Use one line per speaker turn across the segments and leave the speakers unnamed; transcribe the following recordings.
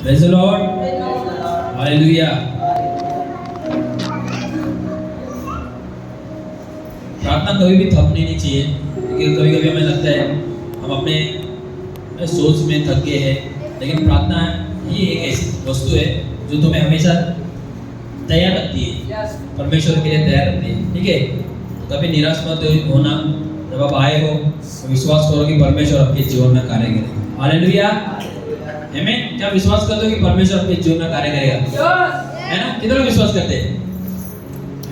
Praise the Lord, hallelujah. प्रार्थना कभी भी थकनी नहीं चाहिए, क्योंकि कभी कभी हमें लगता है हम अपने सोच में थक गए हैं, लेकिन प्रार्थना ही एक ऐसी वस्तु है जो तुम्हें हमेशा तैयार रखती है, परमेश्वर के लिए तैयार रखती है। ठीक है, कभी निराश मत होना। जब आप आए हो तो विश्वास करो कि परमेश्वर आपके जीवन में कार्य करेगा। हालेलुया, आमीन। क्या विश्वास करते हो कि परमेश्वर आपके जीवन में कार्य करेगा? है ना? कितना विश्वास करते हैं?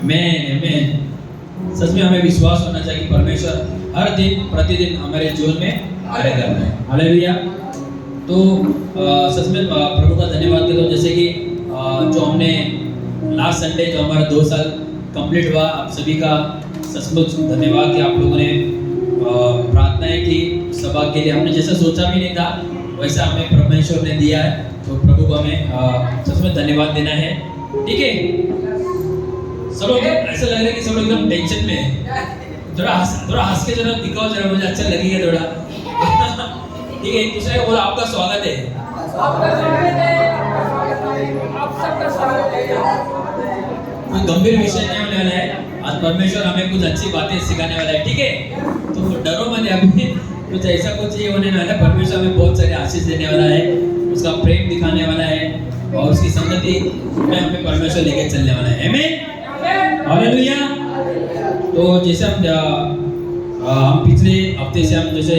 आमीन, आमीन। सच में हमें विश्वास होना चाहिए कि परमेश्वर हर दिन प्रतिदिन हमारे जीवन में कार्य कर रहे हैं। हालेलुया। तो सच में प्रभु का धन्यवाद करता हूँ, जैसे कि जो हमने लास्ट संडे जो हमारा 2 साल कंप्लीट हुआ, आप सभी का सचमुच धन्यवाद कि आप लोगों ने प्रार्थनाएं की सभा के लिए। हमने जैसा सोचा भी नहीं था वैसा हमें परमेश्वर ने दिया है, तो प्रभु को हमें सच में धन्यवाद देना है। ठीक है, सब लोग ऐसा लग रहा है कि सब लोग एकदम टेंशन में है। थोड़ा हंस के जरा दिखाओ, जरा मुझे अच्छा लगेगा थोड़ा। ठीक है, एक दूसरे को बोलो आपका स्वागत है। कोई गंभीर विषय नहीं होने वाला है आज, परमेश्वर हमें कुछ अच्छी बातें सिखाने वाला है। ठीक है, तो डरो मत, अभी कुछ ऐसा कुछ ये होने वाला है। परमेश्वर हमें बहुत सारे आशीष देने वाला है, उसका प्रेम दिखाने वाला है और उसकी संगति में हमें परमेश्वर लेके चलने वाला है। आमीन, हालेलुया। तो जैसे हम पिछले हफ्ते से हम जैसे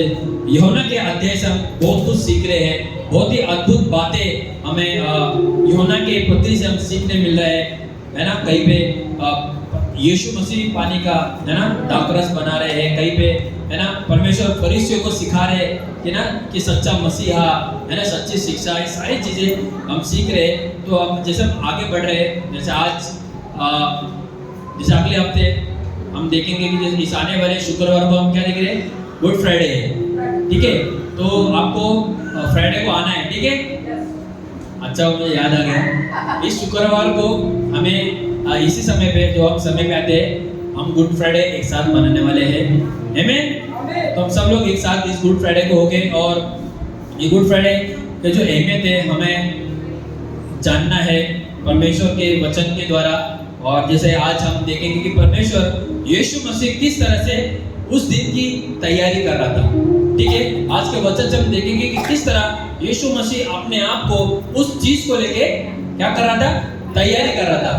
यूहन्ना के अध्याय से हम बहुत कुछ सीख रहे हैं, बहुत ही अद्भुत बातें हमें यूहन्ना के पत्री से हम सीखने मिल रहा है ना। कहीं पे यीशु मसीह पानी का है ना दाखरस बना रहे हैं, कहीं पे है ना परमेश्वर फरीसियों को सिखा रहे कि ना कि सच्चा मसीहा है ना, सच्ची शिक्षा, ये सारी चीजें हम सीख रहे हैं। तो अब जैसे हम आगे बढ़ रहे हैं, जैसे आज जैसे अगले हफ्ते हम देखेंगे कि जैसे इस आने वाले शुक्रवार को हम क्या देख रहे हैं, गुड फ्राइडे है। ठीक है, तो आपको फ्राइडे को आना है। ठीक है, अच्छा मुझे याद आ गया, इस शुक्रवार को हमें इसी समय पे जो हम समय पे आते हैं, हम गुड फ्राइडे एक साथ मनाने वाले हैं। आमीन। तो हम सब लोग एक साथ इस गुड फ्राइडे को हो गए, और ये गुड फ्राइडे के जो अहमियत है हमें जानना है परमेश्वर के वचन के द्वारा। और जैसे आज हम देखेंगे कि परमेश्वर यीशु मसीह किस तरह से उस दिन की तैयारी कर रहा था। ठीक है, आज के वचन से हम देखेंगे कि किस तरह यीशु मसीह अपने आप को उस चीज को लेके क्या कर रहा था, तैयारी कर रहा था।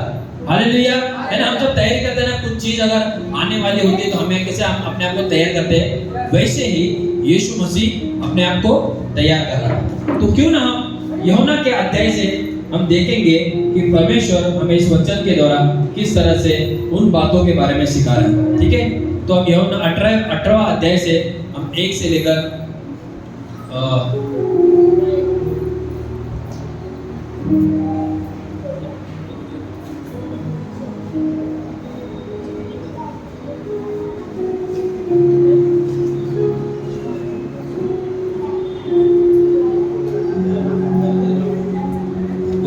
हालेलुया, है ना। हम जब तैयारी करते हैं ना, कुछ चीज अगर आने वाली होती है तो हमें कैसे हम अपने आप को तैयार करते हैं, वैसे ही यीशु मसीह अपने आप को तैयार कर रहा है। तो क्यों ना हम यूहन्ना के अध्याय से हम देखेंगे कि परमेश्वर हमें इस वचन के द्वारा किस तरह से उन बातों के बारे में सिखा रहा है। ठीक है, तो हम यूहन्ना 18वां अध्याय से हम 1 से लेकर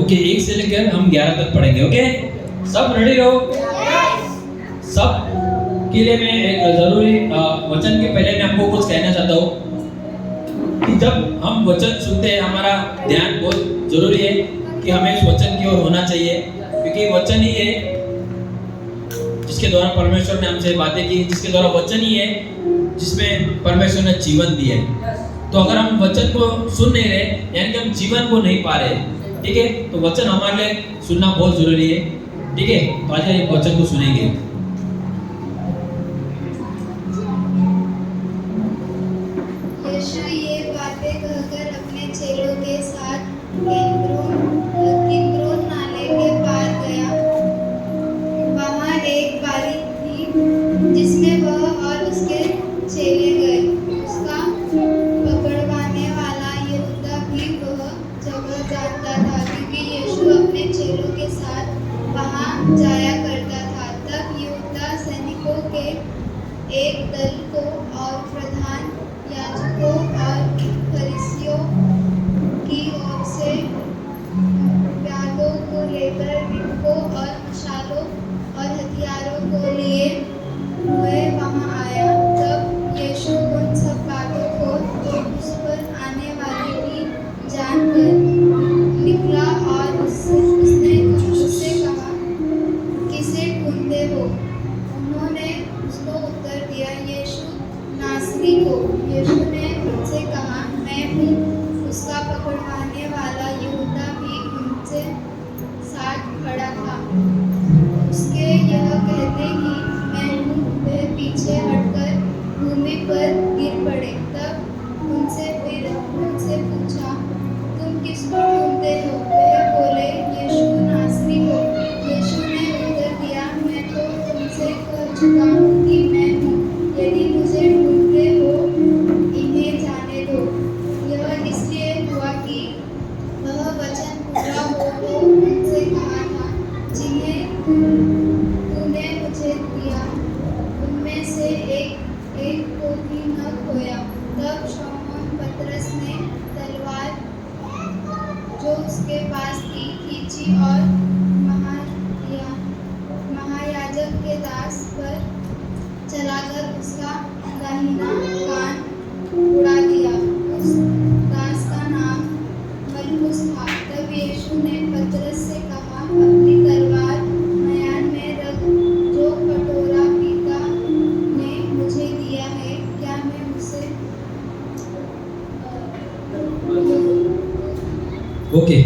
ओके 1 से लेकर हम 11 तक पढ़ेंगे। ओके, सब रेडी रहो। सब के लिए मैं एक जरूरी वचन के पहले मैं आपको कुछ कहना चाहता हूँ कि जब हम वचन सुनते हैं, हमारा ध्यान बहुत जरूरी है कि हमें इस वचन की ओर होना चाहिए, क्योंकि वचन ही है जिसके द्वारा परमेश्वर ने हमसे बातें की, जिसके द्वारा वचन ही है जिसमें परमेश्वर ने जीवन दिया है। तो अगर हम वचन को सुन नहीं रहे, यानी कि हम जीवन को नहीं पा रहे, ठीक है, तो वचन हमारे लिए सुनना बहुत जरूरी है। ठीक है, तो आज एक वचन को सुनेंगे।
यीशु ये बातें कहकर अपने चेलों के साथ किद्रोन नाले के पार गया। वहाँ एक बारी थी जिसमें वह और उसके चेले गए। उसका पकड़वाने वाला यहूदा भी वह जगह जानता था, क्योंकि यीशु अपने चेलों के साथ वहाँ जाया करता था। तब यहूदा सैनिकों के एक दल को और प्रधान याजकों और फरीसियों की ओर से साथ खड़ा था। उसके यह कहते ही मैं हूँ वे पीछे हटकर भूमि पर गिर पड़े। तब उनसे पूछा, तुम किसको ढूंढते हो? वे बोले, यीशु नासरी को। यीशु ने उत्तर दिया, मैं तो तुमसे कह चुका हूँ कि मैं हूँ। यदि मुझे ढूंढते हो, इन्हें जाने दो। यह इसलिए हुआ कि वह वचन पूरा हो जो उनसे कहा था, जिन्हें तूने मुझे दिया, उनमें से एक को भी न खोया। तब शमौन पतरस ने तलवार जो उसके पास थी खींची और महायाजक के दास पर चलाकर उसका दाहिना कान उड़ा दिया। उस दास का नाम मलकुस था। तब यीशु ने पतरस से कहा, अपनी तलवार म्यान में रख। जो कटोरा पिता ने मुझे दिया है, क्या मैं उसे
ओके,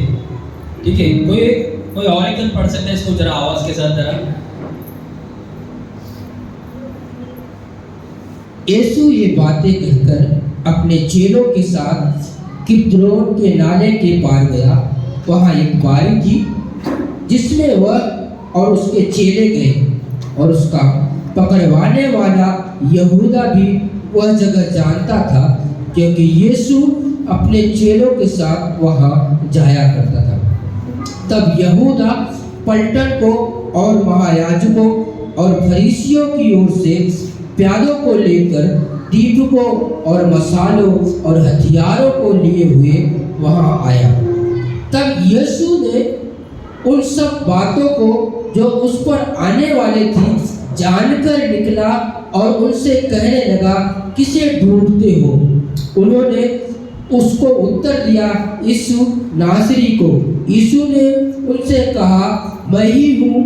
ठीक है। कोई और एक जन पढ़ सकता है इसको जरा आवाज के साथ जरा।
यीशु ये बातें कहकर अपने चेलों के साथ किद्रोन के नाले के पार गया। वहाँ एक बारी थी जिसमें वह और उसके चेले गए, और उसका पकड़वाने वाला यहूदा भी वह जगह जानता था, क्योंकि यीशु अपने चेलों के साथ वहाँ जाया करता था। तब यहूदा पलटन को और महायाजकों और फरीसियों की ओर से प्यादों को लेकर दीपकों और मसालों और हथियारों को लिए हुए वहाँ आया। तब यीशु ने उन सब बातों को जो उस पर आने वाले थी जानकर निकला और उनसे कहने लगा, किसे ढूंढते हो? उन्होंने उसको उत्तर दिया, यीशु नासरी को। यीशु ने उनसे कहा, मैं ही हूँ।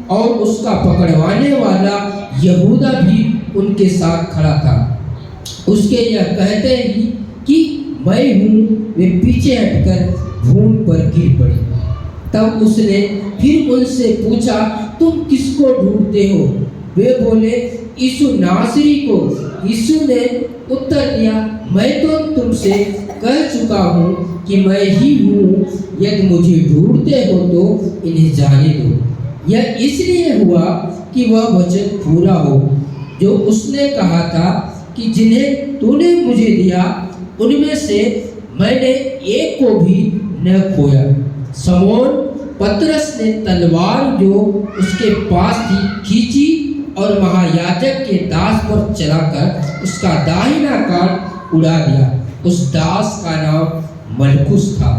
और उसका पकड़वाने वाला यहूदा भी उनके साथ खड़ा था। उसके यह कहते ही कि मैं हूँ, वे पीछे हटकर भूमि पर गिर पड़े। तब उसने फिर उनसे पूछा, तुम किसको ढूंढते हो? वे बोले, यीशु नासरी को। यीशु ने उत्तर दिया, मैं तो तुमसे कह चुका हूँ कि मैं ही हूँ। यदि मुझे ढूंढते हो तो इन्हें जाने दो। यह इसलिए हुआ कि वह वचन पूरा हो जो उसने कहा था कि जिन्हें तूने मुझे दिया, उनमें से मैंने एक को भी न खोया। शमौन पतरस ने तलवार जो उसके पास थी खींची और महायाजक के दास पर चलाकर उसका दाहिना कान उड़ा दिया। उस दास का नाम मलकुस था।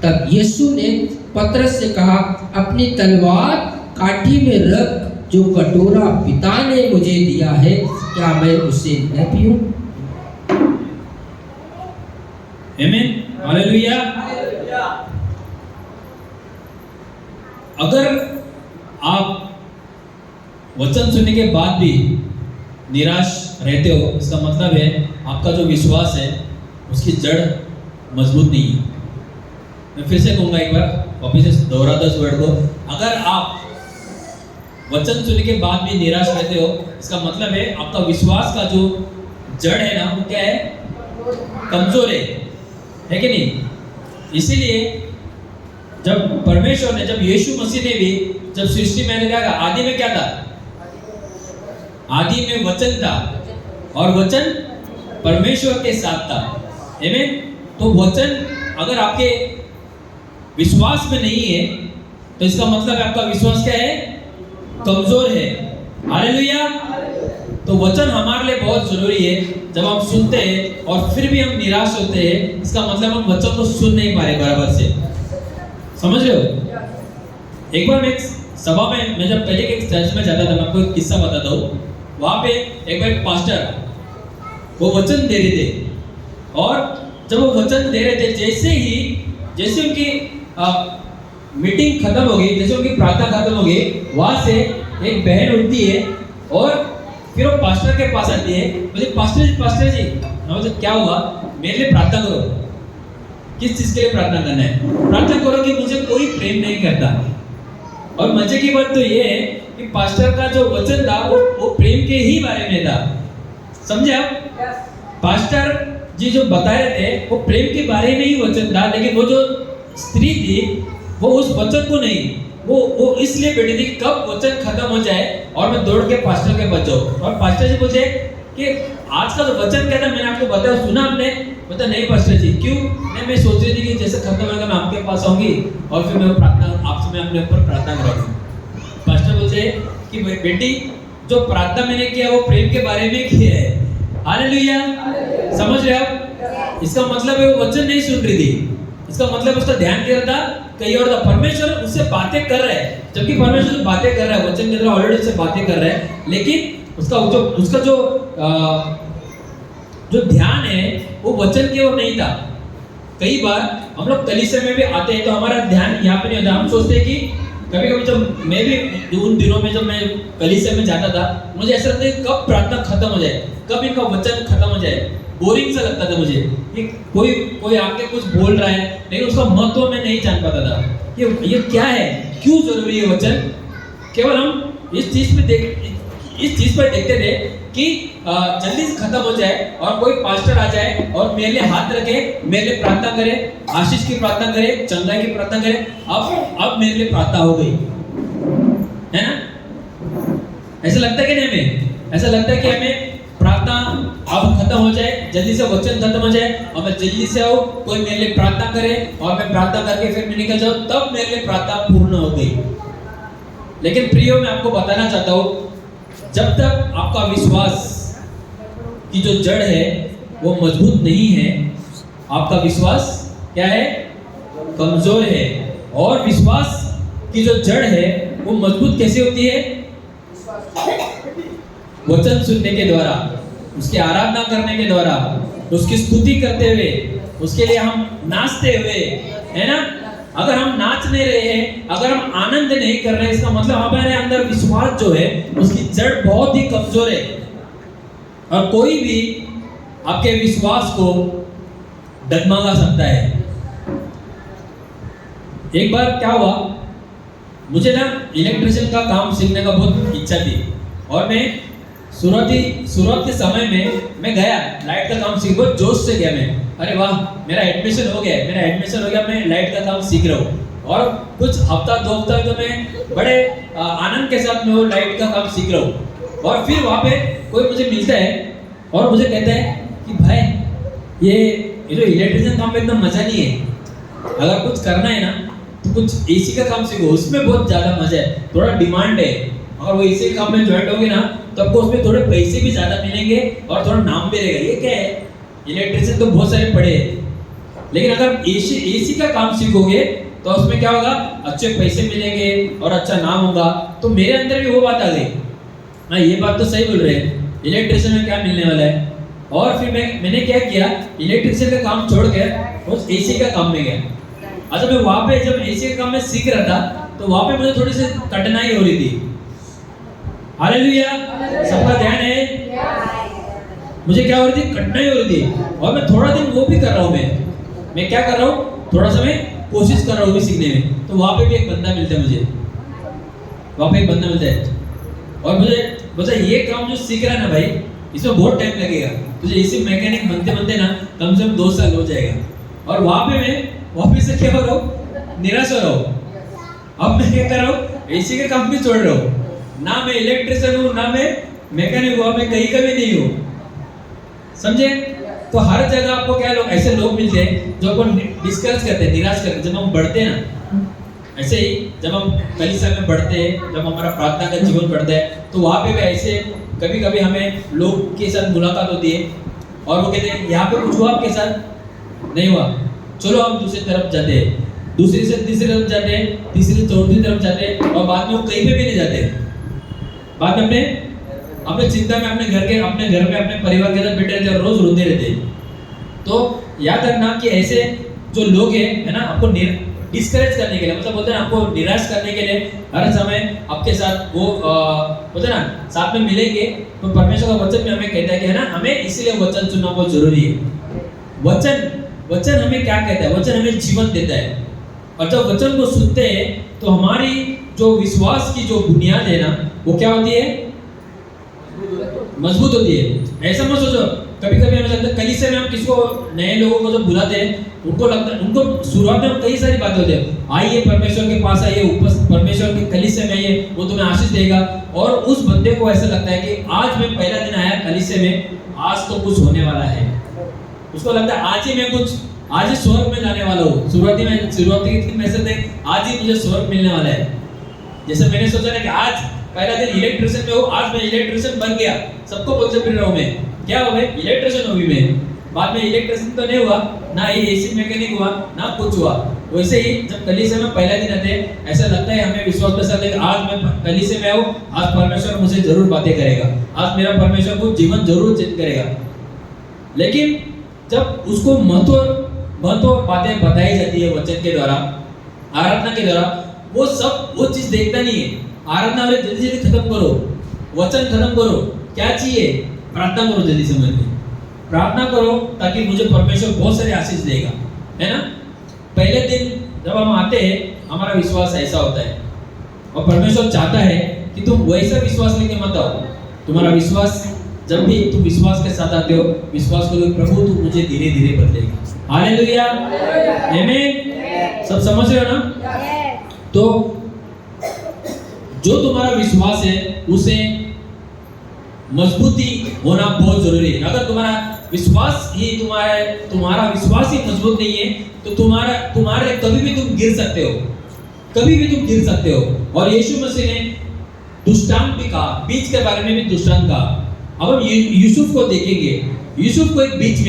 तब यीशु ने पतरस से कहा, अपनी तलवार काठी में रख। जो कटोरा पिता ने मुझे दिया है, क्या मैं उसे न पीऊं?
आमीन, हालेलुया। अगर आप वचन सुनने के बाद भी निराश रहते हो, इसका मतलब है आपका जो विश्वास है उसकी जड़ मजबूत नहीं है। मैं फिर से कहूँगा, एक बार वापिस से दोहरा दो इस वर्ड को। अगर आप वचन सुनने के बाद भी निराश रहते हो, इसका मतलब है आपका विश्वास का जो जड़ है ना, वो क्या है? कमजोर है कि नहीं? इसीलिए जब परमेश्वर ने, जब यीशु मसीह ने भी जब सृष्टि में क्या था, आदि में क्या था? आदि में वचन था और वचन परमेश्वर के साथ था। आमीन। तो वचन अगर आपके विश्वास में नहीं है तो इसका मतलब है आपका विश्वास क्या है? कमजोर है। हालेलुया। तो वचन हमारे लिए बहुत जरूरी है। जब हम सुनते हैं और फिर भी हम निराश होते हैं, इसका मतलब हम वचन को सुन नहीं पा रहे बराबर से। समझ रहे हो? एक बार मैं सभा में, मैं जब पहले के चर्च में जाता था, मैं आपको एक किस्सा बताता हूँ। वहाँ पे एक बार एक पास्टर वो वचन दे रहे थे, और जब वो वचन दे रहे थे, जैसे उनकी मीटिंग खत्म हो गई, जैसे उनकी प्रार्थना खत्म हो गई, वहाँ से एक बहन उठती है और फिर वो पास्टर के पास आती है। बोले, पास्टर जी, मैं क्या हुआ? मेरे लिए प्रार्थना करो। किस चीज़ के लिए प्रार्थना करना है? प्रार्थना करो कि मुझे कोई प्रेम नहीं करता। और मजे की बात तो ये है कि पास्टर का जो वचन था वो प्रेम के ही बारे में था। समझे आप? पास्टर जी जो बता रहे थे वो प्रेम के बारे में ही वचन था, लेकिन वो जो स्त्री थी वो उस वचन को नहीं, वो इसलिए बैठी थी कि कब वचन खत्म हो जाए और मैं दौड़ के पास्टर के पास जाऊं। और पास्टर जी बोलते कि आज का जो वचन क्या था मैंने आपको बताया, सुना आपने? बता नहीं पास्टर जी, क्यों? नहीं, मैं सोच रही थी कि जैसे खत्म होगा मैं आपके पास आऊंगी और फिर मैं प्रार्थना आपसे मैं अपने ऊपर प्रार्थना करूंगी। पास्टर बोलते कि बेटी जो प्रार्थना मैंने किया वो प्रेम के बारे में किया है। हालेलुया, समझ रहे आप? इसका मतलब है वो वचन नहीं सुन रही थी, इसका मतलब उसका ध्यान दे रहा था कहीं और था। परमेश्वर उससे बातें कर रहा है, जबकि परमेश्वर बातें कर रहा है, वचन के द्वारा ऑलरेडी उससे बातें कर रहा है, लेकिन उसका जो ध्यान है वो वचन की ओर नहीं था। कई बार हम लोग कलीसिया में भी आते हैं तो हमारा ध्यान यहाँ पे नहीं होता। हम सोचते हैं कि कभी कभी जब मैं भी उन दिनों में जब मैं कलीसिया में जाता था मुझे ऐसा लगता है कब प्रार्थना खत्म हो जाए, कब इनका वचन खत्म हो जाए। बोरिंग सा लगता था मुझे कि कोई आके कुछ बोल रहा है लेकिन उसका महत्व मैं नहीं जान पाता था कि ये क्या है, क्यों जरूरी है वचन। केवल हम इस चीज पर देखते थे कि जल्दी से खत्म हो जाए और कोई पास्टर आ जाए और मेरे लिए हाथ रखे, मेरे लिए प्रार्थना करे, आशीष की प्रार्थना करे, चंगाई की प्रार्थना करे, अब मेरे लिए प्रार्थना हो गई, है ना? ऐसा लगता है कि नहीं? हमें ऐसा लगता है कि हमें प्रार्थना अब खत्म हो जाए, जल्दी से वचन खत्म हो जाए और मैं जल्दी से आऊं, कोई मेरे लिए प्रार्थना करे और मैं प्रार्थना करके फिर मैं निकल जाऊं, तब मेरे लिए प्रार्थना पूर्ण हो गई। लेकिन प्रियो मैं आपको बताना चाहता हूं, जब तक आपका विश्वास की जो जड़ है वो मजबूत नहीं है, आपका विश्वास क्या है? कमजोर है। और विश्वास की जो जड़ है वो मजबूत कैसे होती है? वचन सुनने के द्वारा, उसकी आराधना करने के द्वारा, उसकी स्तुति करते हुए, उसके लिए हम नाचते हुए, है ना? अगर हम नाच नहीं रहे हैं, अगर हम आनंद नहीं कर रहे हैं, इसका मतलब हमारे अंदर विश्वास जो है उसकी जड़ बहुत ही कमजोर है। और कोई भी आपके विश्वास को डगमगा सकता है। एक बार क्या हुआ, मुझे ना इलेक्ट्रिशियन का काम सीखने का बहुत इच्छा थी और मैं शुरुआत के समय में मैं गया लाइट का काम सीख, बहुत जोश से गया मैं। अरे वाह, मेरा एडमिशन हो गया, मैं लाइट का काम सीख रहा हूँ। और कुछ हफ्ता 2 हफ्ता तो मैं बड़े आनंद के साथ मैं वो लाइट का काम सीख रहा हूँ। और फिर वहाँ पे कोई मुझे मिलता है और मुझे कहता है कि भाई ये जो इलेक्ट्रिशियन काम में इतना मजा नहीं है, अगर कुछ करना है ना तो कुछ एसी का काम सीखो, उसमें बहुत ज़्यादा मजा है, थोड़ा डिमांड है। और वो एसी काम में ज्वाइन होगे ना तो आपको उसमें थोड़े पैसे भी ज़्यादा मिलेंगे और थोड़ा नाम भी रहेगा। ये क्या है, इलेक्ट्रिशियन तो बहुत सारे पड़े हैं, लेकिन अगर एसी का काम सीखोगे तो उसमें क्या होगा, अच्छे पैसे मिलेंगे और अच्छा नाम होगा। तो मेरे अंदर भी वो बात आ गई, हाँ ये बात तो सही बोल रहे हैं, इलेक्ट्रिशियन में क्या मिलने वाला है। और फिर मैंने क्या किया, इलेक्ट्रिशियन का काम छोड़ के उस एसी का काम में गया। अच्छा, मैं वहाँ पे जब एसी का काम में सीख रहा था तो वहाँ पे मुझे थोड़ी सी कठिनाई हो रही थी। हालेलुया, सबका ध्यान है? मुझे क्या हो रही थी, कठिनाई हो रही थी। और मैं थोड़ा दिन वो भी कर रहा हूँ, मैं क्या कर रहा हूँ, थोड़ा सा मैं कोशिश कर रहा हूँ सीखने में। तो वहाँ पे भी एक बंदा मिलता है मुझे, वहाँ पे एक बंदा मिलता है और मुझे बोलता है ये काम जो सीख रहा है ना भाई, इसमें बहुत टाइम लगेगा, तुझे इसी मैकेनिक बनते ना कम से कम 2 साल हो जाएगा। और वहाँ पे मैं वापिस से क्या हो रहा हूँ, निराश हो रहा हूँ। अब मैं क्या कर रहा हूँ, एसी का काम भी छोड़ रहा हूँ, ना मैं इलेक्ट्रिशियन हूँ ना मैं मैकेनिक हूँ, मैं कहीं का भी नहीं हूँ। समझे? तो हर जगह आपको क्या लोग ऐसे लोग मिलते हैं जो आपको डिस्करेज करते हैं, निराश करते हैं। जब हम बढ़ते हैं ना, ऐसे ही जब हम कलीसिया में बढ़ते हैं, जब हमारा प्रार्थना का जीवन बढ़ता है तो वहाँ पे भी ऐसे कभी कभी हमें लोग के साथ मुलाकात होती है और वो कहते हैं यहाँ पे कुछ हुआ आपके साथ, नहीं हुआ, चलो हम दूसरी तरफ जाते हैं, दूसरी से तीसरी तरफ जाते हैं, तीसरी से चौथी तरफ जाते हैं और बाद में वो कहीं पे भी नहीं जाते। बाद में अपने चिंता में अपने घर में अपने परिवार के साथ बैठे रहते और रोज रोते रहते। तो याद रखना कि ऐसे जो लोग हैं, है ना, आपको डिस्करेज करने के लिए, मतलब बोलते हैं आपको निराश करने के लिए हर समय आपके साथ वो बोलते हैं ना साथ में मिलेंगे। तो परमेश्वर का वचन में हमें कहता है कि है ना, हमें इसलिए वचन सुनना बहुत जरूरी है। वचन हमें क्या कहता है, वचन हमें जीवन देता है। और जब वचन को सुनते हैं तो हमारी जो विश्वास की जो बुनियाद है ना, वो क्या होती है? मजबूत होती है। ऐसा मत सोचो, कभी कभी हमें लगता है कलीसिया में हम किसको, नए लोगों को जब बुलाते हैं, उनको लगता है, उनको शुरुआत में कई सारी बातें होती है, आइए परमेश्वर के पास आइए, ऊपर परमेश्वर के कलीसिया में आइए, वो तुम्हें आशीष देगा। और उस बंदे को ऐसा लगता है कि आज मैं पहला दिन आया कलीसिया में, आज तो कुछ होने वाला है। उसको लगता है आज ही मैं कुछ, आज ही स्वर्ग में जाने वाला हूँ। शुरुआती में ऐसे थे, आज ही मुझे स्वर्ग मिलने वाला है। जैसे मैंने सोचा ना कि आज पहला दिन इलेक्ट्रिशियन में हूँ, आज मैं इलेक्ट्रिशियन बन गया, सबको बोलते फिर रहा हूँ मैं, क्या हो गए? इलेक्ट्रिशियन हो भी मैं। बाद में इलेक्ट्रिशियन तो नहीं हुआ ना, ये एसी मैकेनिक हुआ ना, कुछ हुआ। वैसे ही जब कलीसिया में पहला दिन आते, ऐसा लगता है हमें विश्वास के साथ, आज मैं कलीसिया में आऊँ, आज परमेश्वर मुझे जरूर बातें करेगा, आज मेरा परमेश्वर को जीवन जरूर चेंज करेगा। लेकिन जब उसको महत्व बातें बताई जाती है वचन के द्वारा, आराधना के द्वारा, वो चीज देखता नहीं है। आराधना में जल्दी जल्दी खत्म करो, वचन खत्म करो, क्या चाहिए? प्रार्थना करो, जल्दी से मन में प्रार्थना करो, ताकि मुझे परमेश्वर बहुत सारे आशीष देगा, है ना। पहले दिन जब हम आते हैं, हमारा विश्वास ऐसा होता है, और परमेश्वर चाहता है कि तुम वैसा विश्वास लेके मत आओ। तुम्हारा विश्वास, जब भी तुम विश्वास के साथ आते हो, विश्वास करो प्रभु तू मुझे धीरे धीरे बदलेगा। हालेलुया, आमीन। सब समझ रहे हो ना? तो जो तुम्हारा विश्वास है उसे मजबूती होना बहुत जरूरी है। अगर तुम्हारा विश्वास ही मजबूत नहीं है, तो तुम्हारे कभी भी तुम गिर सकते हो। और यीशु मसीह ने दुष्टांत भी कहा, बीज के बारे में भी दुष्टांत कहा। अब हम यूसुफ को देखेंगे। यूसुफ को एक बीज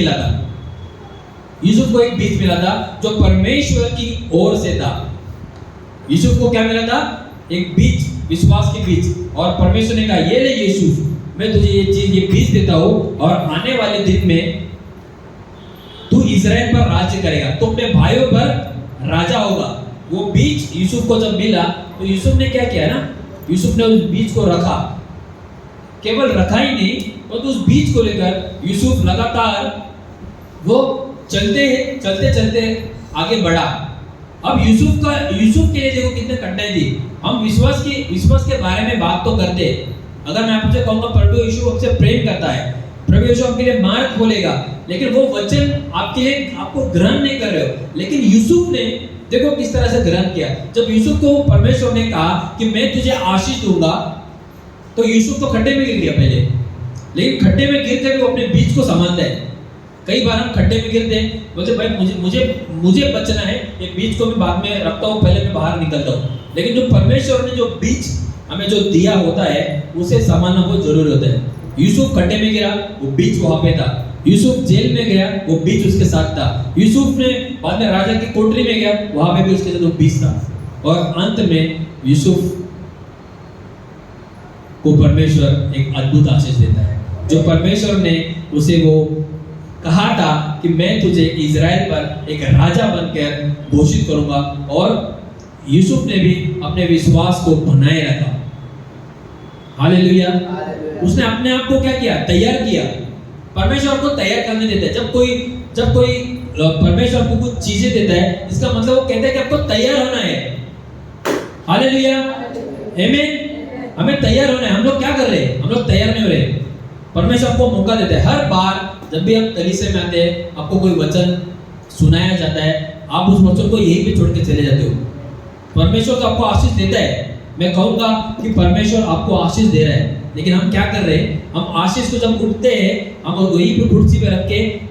मिला था जो परमेश्वर की ओर से था। यूसुफ को क्या मिला था? एक बीज, विश्वास की बीज। और परमेश्वर ने कहा, ये ले यूसुफ, मैं तुझे ये बीज देता हूँ, और आने वाले दिन में तू इजराइल पर राज्य करेगा, तू अपने भाइयों पर राजा होगा। वो बीज यूसुफ को जब मिला, तो यूसुफ ने क्या किया ना, यूसुफ ने उस बीज को रखा। केवल रखा ही नहीं, तो उस बीज को लेकर यूसुफ लगातार वो चलते आगे बढ़ा। अब यूसुफ के लिए देखो कितने कठिनाई थी। हम विश्वास के बारे में बात तो करते, अगर मैं आपसे कहूंगा प्रभु यीशु आपसे प्रेम करता है, प्रभु यीशु आपके लिए मार्ग खोलेगा, लेकिन वो वचन आपके लिए आपको ग्रहण नहीं कर रहे हो। लेकिन यूसुफ ने देखो किस तरह से ग्रहण किया। जब यूसुफ को परमेश्वर ने कहा कि मैं तुझे आशीष दूंगा, तो यूसुफ तो खड्डे में गिर गया पहले, लेकिन खड्डे में गिर कर वो अपने बीज को संभालता है। कई बार हम खड्डे में गिरते हैं, बोलते भाई मुझे बचना है, ये बीज को मैं बाद में रखता हूँ, पहले मैं बाहर निकलता हूँ। लेकिन जो परमेश्वर ने जो बीज हमें जो दिया होता है, उसे संभालना बहुत जरूरी होता है। यूसुफ खड्डे में गिरा, वो बीज वहां पे था। यूसुफ जेल में गया, वो बीज उसके साथ था। यूसुफ ने बाद में राजा की कोठरी में गया, वहां पे भी उसके साथ वो बीज था। और अंत में यूसुफ को परमेश्वर एक अद्भुत आशीष देता है, जो परमेश्वर ने उसे वो कहा था कि मैं तुझे इजराइल पर एक राजा बनकर घोषित करूंगा। और यूसुफ ने भी अपने विश्वास को बनाए रखा। हालेलुया। उसने अपने आप को क्या किया? तैयार किया। परमेश्वर आपको तैयार करने देता है। जब कोई परमेश्वर आपको कुछ चीजें देता है, इसका मतलब वो कहता है कि आपको तैयार होना है। हालेलुया, आमीन। हमें तैयार होना है। हम लोग क्या कर रहे हैं? हम लोग तैयार नहीं हो रहे। परमेश्वर आपको मौका देता है। हर बार जब भी आप कलीसिया में आते हैं, आपको कोई वचन सुनाया जाता है, आप उस वचन को यहीं पे छोड़ के चले जाते हो। परमेश्वर तो आपको आशीष देता है। मैं कहूँगा कि परमेश्वर आपको आशीष दे रहा है, लेकिन हम क्या कर रहे हैं? हम आशीष को जब उठते हैं, हम वहीं पे कुर्सी पे रख के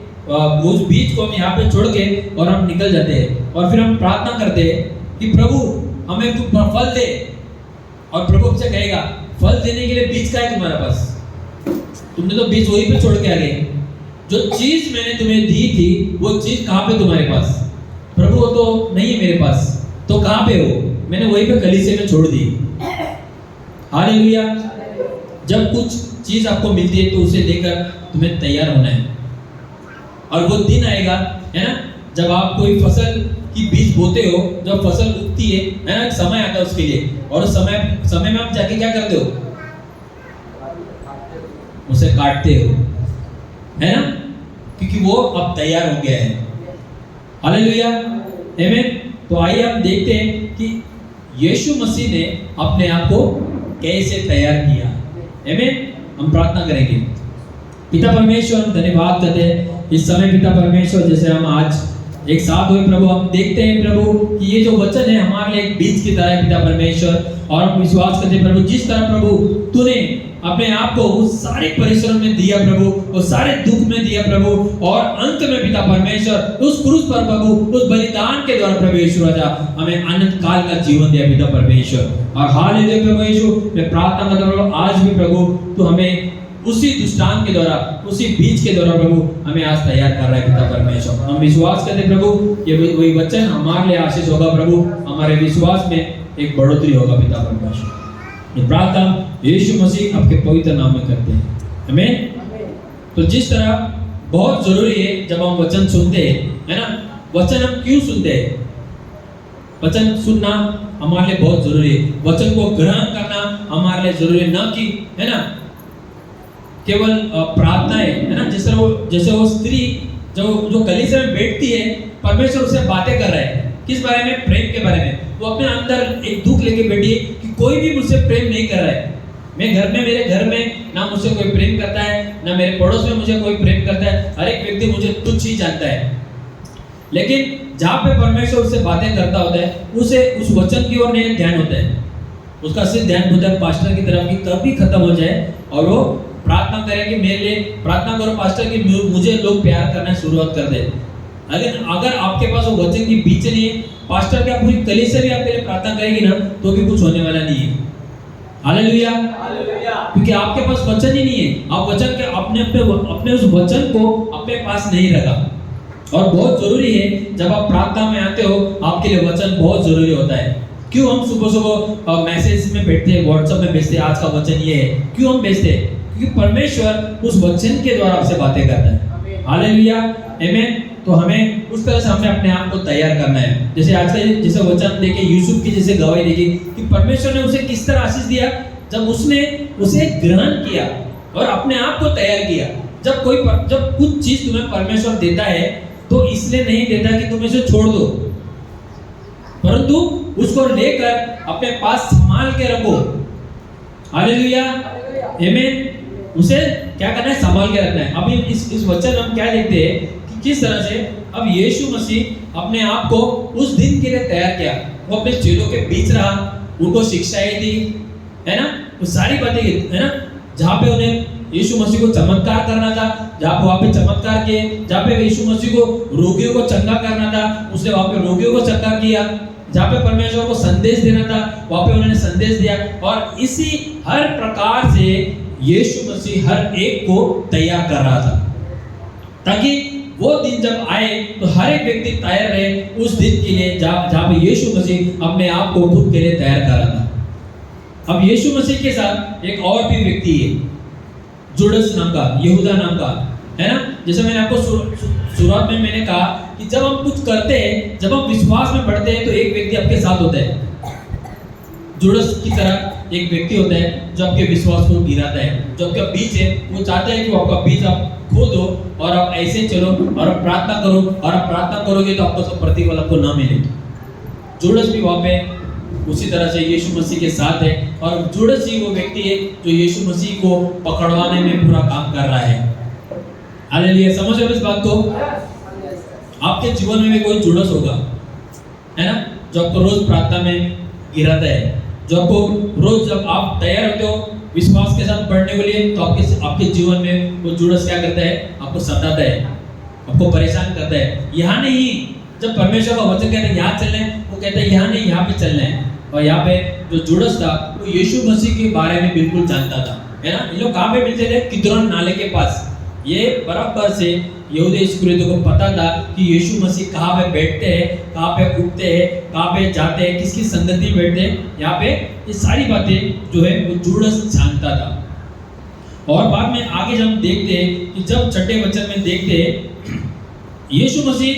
उस बीज को हम यहाँ पे छोड़ के और हम निकल जाते हैं। और फिर हम प्रार्थना करते हैं कि प्रभु हमें तू फल दे। और प्रभु हमसे कहेगा, फल देने के लिए बीज का है तुम्हारे पास? तुमने तो बीज वहीं पे छोड़ के आ गए। जो चीज मैंने तुम्हें दी थी, वो चीज कहाँ पे तुम्हारे पास? प्रभु वो तो नहीं है मेरे पास, तो कहाँ पे हो? मैंने वहीं पे कलीसिया में छोड़ दी। हालेलुया। जब कुछ चीज आपको मिलती है, तो उसे लेकर तुम्हें तैयार होना है। और वो दिन आएगा, है ना, जब आप कोई फसल की बीज बोते हो, जब फसल उगती है ना, समय आता है उसके लिए। और उस समय में आप जाके क्या करते हो? उसे काटते हो, है ना, क्योंकि वो अब तैयार हो गया है। हालेलुया, आमीन। तो आइए हम देखते हैं कि यीशु मसीह ने अपने आप को कैसे तैयार किया। आमीन। हम प्रार्थना करेंगे। पिता परमेश्वर, हम धन्यवाद करते हैं इस समय पिता परमेश्वर, जैसे हम आज एक साथ हुए प्रभु, हम देखते हैं प्रभु कि ये जो वचन है हमारे लिए एक बीज की तरह है पिता परमेश्वर, और हम विश्वास करते हैं प्रभु जिस तरह प्रभु तूने अपने आप को उस सारे परिश्रम में दिया प्रभु, उस सारे दुख में दिया प्रभु, और अंत में पिता परमेश्वर उस क्रूस पर प्रभु उस बलिदान के द्वारा प्रभु यीशु राजा हमें अनंत काल का जीवन दिया पिता परमेश्वर। और हालेलुया प्रभु यीशु, मैं प्रार्थना करता हूं आज भी प्रभु तू हमें उसी दृष्टांत के द्वारा, उसी बीज के द्वारा प्रभु हमें आज तैयार कर रहा है पिता परमेश्वर। हम विश्वास करते प्रभु ये वही वचन हमारे लिए आशीष होगा प्रभु, हमारे विश्वास में एक बढ़ोतरी होगा पिता परमेश्वर। ये प्रार्थना यीशु मसीह आपके पवित्र नाम में करते हैं, आमीन। तो जिस तरह बहुत जरूरी है जब हम वचन सुनते हैं, है ना, वचन हम क्यों सुनते हैं? वचन सुनना हमारे लिए बहुत जरूरी है, वचन को ग्रहण करना हमारे लिए जरूरी है, ना कि है ना केवल प्रार्थनाएं, है ना, जैसे वो स्त्री जो कलीसिया में बैठती है, परमेश्वर उससे बातें कर रहा है किस बारे में? प्रेम के बारे में। वो अपने अंदर एक दुख लेके बैठी है कि कोई भी मुझसे प्रेम नहीं कर रहा है। मैं घर में, मेरे घर में ना मुझसे कोई प्रेम करता है, ना मेरे पड़ोस में मुझे कोई प्रेम करता है, हर एक व्यक्ति मुझे तुच्छ ही जानता है। लेकिन जहाँ पे परमेश्वर उससे बातें करता होता है, उसे उस वचन की ओर नहीं ध्यान होता है, उसका सिर्फ ध्यान होता है पास्टर की तरफ कि कब भी खत्म हो जाए और वो प्रार्थना करें कि मेरे लिए प्रार्थना करो पास्टर कि मुझे लोग प्यार करना शुरुआत कर दे। अगर आपके पास वो वचन की बीच नहीं है, पास्टर क्या पूरी कलीसिया भी आपके लिए प्रार्थना करेगी ना, तो भी कुछ होने वाला नहीं है। हालेलुया, क्योंकि आपके पास वचन ही नहीं है। आप वचन के अपने उस वचन को अपने पास नहीं रखा। और बहुत जरूरी है जब आप प्रार्थना में आते हो, आपके लिए वचन बहुत जरूरी होता है। क्यों हम सुबह सुबह मैसेज में बैठते हैं, व्हाट्सएप में भेजते हैं आज का वचन ये है, क्यों हम भेजते हैं? क्योंकि परमेश्वर उस वचन के द्वारा आपसे बातें करता है। हालेलुया, आमीन। तो हमें उस तरह से हमें अपने आप को तैयार करना है। जैसे आज का जैसे वचन देखे, यूसुफ की जैसे गवाही देखी कि परमेश्वर ने उसे किस तरह आशीष दिया, जब उसने उसे ग्रहण किया और अपने आप को तैयार किया। जब कुछ चीज तुम्हें परमेश्वर देता है तो इसलिए नहीं देता कि तुम इसे छोड़ दो, परंतु उसको लेकर अपने पास संभाल के रखो। हालेलुया, आमीन। उसे क्या करना है? संभाल के रखना है। अभी इस वचन हम क्या देखते हैं कि किस तरह से अब यीशु मसीह अपने आप को उस दिन के लिए तैयार किया। वो अपने चेलों के बीच रहा, उनको शिक्षाएं दी, है ना, वो सारी बातें, है ना, जहाँ पे उन्हें यीशु मसीह को चमत्कार करना था, जहाँ पे वहाँ पे चमत्कार किए, जहाँ पे यीशु मसीह को रोगियों को चंगा करना था, उसने वहाँ पे रोगियों को चंगा किया, जहाँ पे परमेश्वर को संदेश देना था वहाँ पे उन्होंने संदेश दिया। और इसी हर प्रकार से यीशु मसीह हर एक को तैयार कर रहा था, ताकि वो दिन जब आए तो हर एक व्यक्ति तैयार रहे उस दिन के लिए जहाँ पे यीशु मसीह अपने आप को खुद के लिए तैयार कर रहा था। अब यीशु मसीह के साथ एक और भी व्यक्ति है, जुड़स नाम का, यहूदा नाम का, है ना। जैसे मैंने आपको शुरुआत में मैंने कहा कि जब हम कुछ करते हैं, जब हम विश्वास में बढ़ते हैं तो एक व्यक्ति आपके साथ होता है। जुड़स की तरह एक व्यक्ति होता है जो आपके विश्वास को गिराता है, जो आपका बीज है, वो चाहता है कि वो आपका बीज आप खो दो और आप ऐसे चलो और आप प्रार्थना करो, और आप प्रार्थना करोगे तो आपको सब प्रतिफल आपको ना मिले। जुड़स भी वहाँ पे उसी तरह से यीशु मसीह के साथ है, और जुड़स ही वो व्यक्ति है जो यीशु मसीह को पकड़वाने में पूरा काम कर रहा है। हालेलुया, समझ रहे हो इस बात को? आपके जीवन में भी कोई जुड़स होगा, है ना, जो आपको रोज प्रार्थना में गिराता है, जो आपको रोज जब आप तैयार होते हो विश्वास के साथ बढ़ने के लिए, तो आपके जीवन में वो जुड़स क्या करता है? आपको सताता है, आपको परेशान करता है। यहाँ नहीं, जब परमेश्वर का वचन कहता है यहाँ चलना है, वो कहता है यहाँ नहीं, यहाँ पे चलना है। और यहाँ पे जो जुड़स था वो यीशु मसीह के बारे में बिल्कुल जानता था, है ना। ये लोग कहाँ पे मिलते थे? किद्रोन नाले के पास। ये बराबर से यहूदी इस्करियोती को पता था कि यीशु मसीह कहाँ पे बैठते हैं, कहाँ पे उठते हैं, कहाँ पे जाते हैं, किसकी संगति में बैठते हैं। यहाँ पे ये सारी बातें जो है वो जुड़स जानता था। और बाद में आगे जब हम देखते हैं कि जब छठे वचन में देखते हैं यीशु मसीह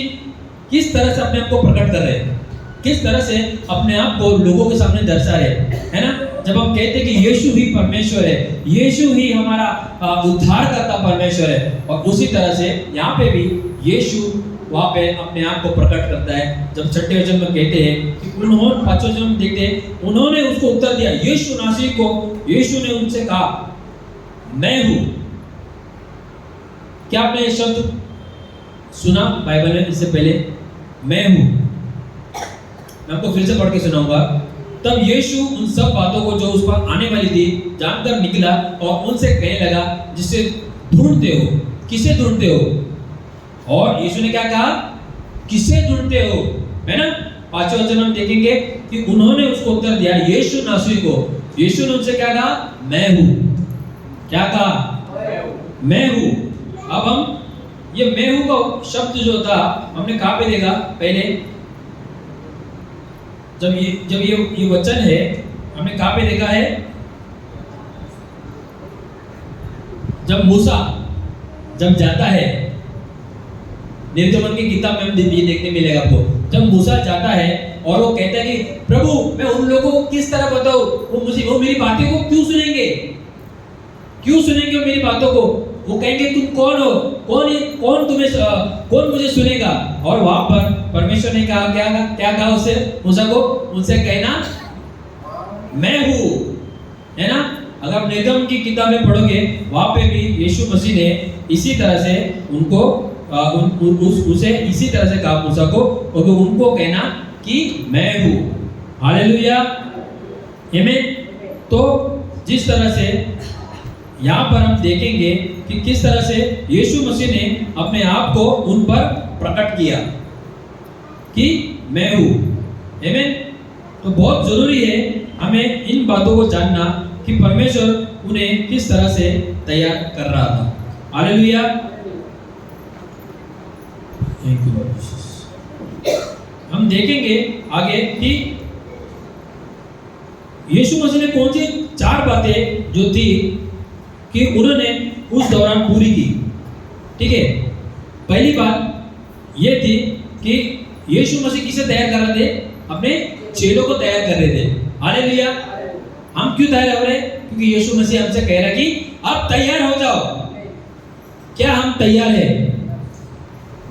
किस तरह से अपने आप को प्रकट कर रहे हैं, किस तरह से अपने आप को लोगों के सामने दर्शा रहे, है ना। जब हम कहते हैं कि यीशु ही परमेश्वर है, यीशु ही हमारा उद्धार करता परमेश्वर है, और उसी तरह से यहाँ पे भी यीशु वहां पे अपने आप को प्रकट करता है। जब 6ठे वचन में कहते हैं कि उन्होंने 5वें वचन में देखते हैं, उन्होंने उसको उत्तर दिया, यीशु नासरी को यीशु ने उनसे कहा, मैं हूं। क्या आपने ये शब्द सुना बाइबल में इससे पहले? मैं हूं। मैं आपको फिर से पढ़ के सुनाऊंगा। तब यीशु उन सब बातों को जो उस पर आने वाली थी जानकर निकला और उनसे कहने लगा, जिसे ढूंढते हो, किसे ढूंढते हो? और यीशु ने क्या कहा? किसे ढूंढते हो, है ना। 5वें वचन हम देखेंगे कि उन्होंने उसको उत्तर दिया, यीशु नासरी को। यीशु ने उनसे क्या कहा? मैं हूं। क्या कहा? मैं हूं। अब हम ये मैं हूं का शब्द जो था हमने कहां पे देखा पहले? जब ये वचन है हमने कहां पे देखा है? जब मूसा जब जाता है, निर्गमन की किताब में हम ये देखने मिलेगा आपको। जब मूसा जाता है और वो कहता है कि प्रभु मैं उन लोगों को किस तरह बताऊं, वो मेरी बातें को क्यों सुनेंगे? क्यों सुनेंगे वो मेरी बातों को? वो कहेंगे तुम कौन हो? कौन मुझे सुनेगा? और वहां पर परमेश्वर ने कहा क्या कहा उससे, मूसा को? उनसे कहना मैं हूं, है ना। अगर आप निर्गमन की किताब में पढ़ोगे वहां पे भी यीशु मसीह ने इसी तरह से उनको उसे इसी तरह से कहा मूसा को, और उनको कहना कि मैं हूं। हालेलुया, आमीन। तो जिस तरह से यहाँ पर हम देखेंगे कि किस तरह से यीशु मसीह ने अपने आप को उन पर प्रकट किया कि मैं हूं, आमीन। तो बहुत जरूरी है हमें इन बातों को जानना कि परमेश्वर उन्हें किस तरह से तैयार कर रहा था। Hallelujah, thank you. हम देखेंगे आगे कि यीशु मसीह ने कौन सी 4 बातें जो थी कि उन्होंने उस दौरान पूरी की। ठीक है, पहली बात यह थी कि यीशु मसीह किसे तैयार कर रहे थे? अपने चेलों को तैयार कर रहे थे। हालेलुया। हम क्यों तैयार हो रहे हैं? क्योंकि यीशु मसीह हमसे कह रहा है कि आप तैयार हो जाओ। क्या हम तैयार है?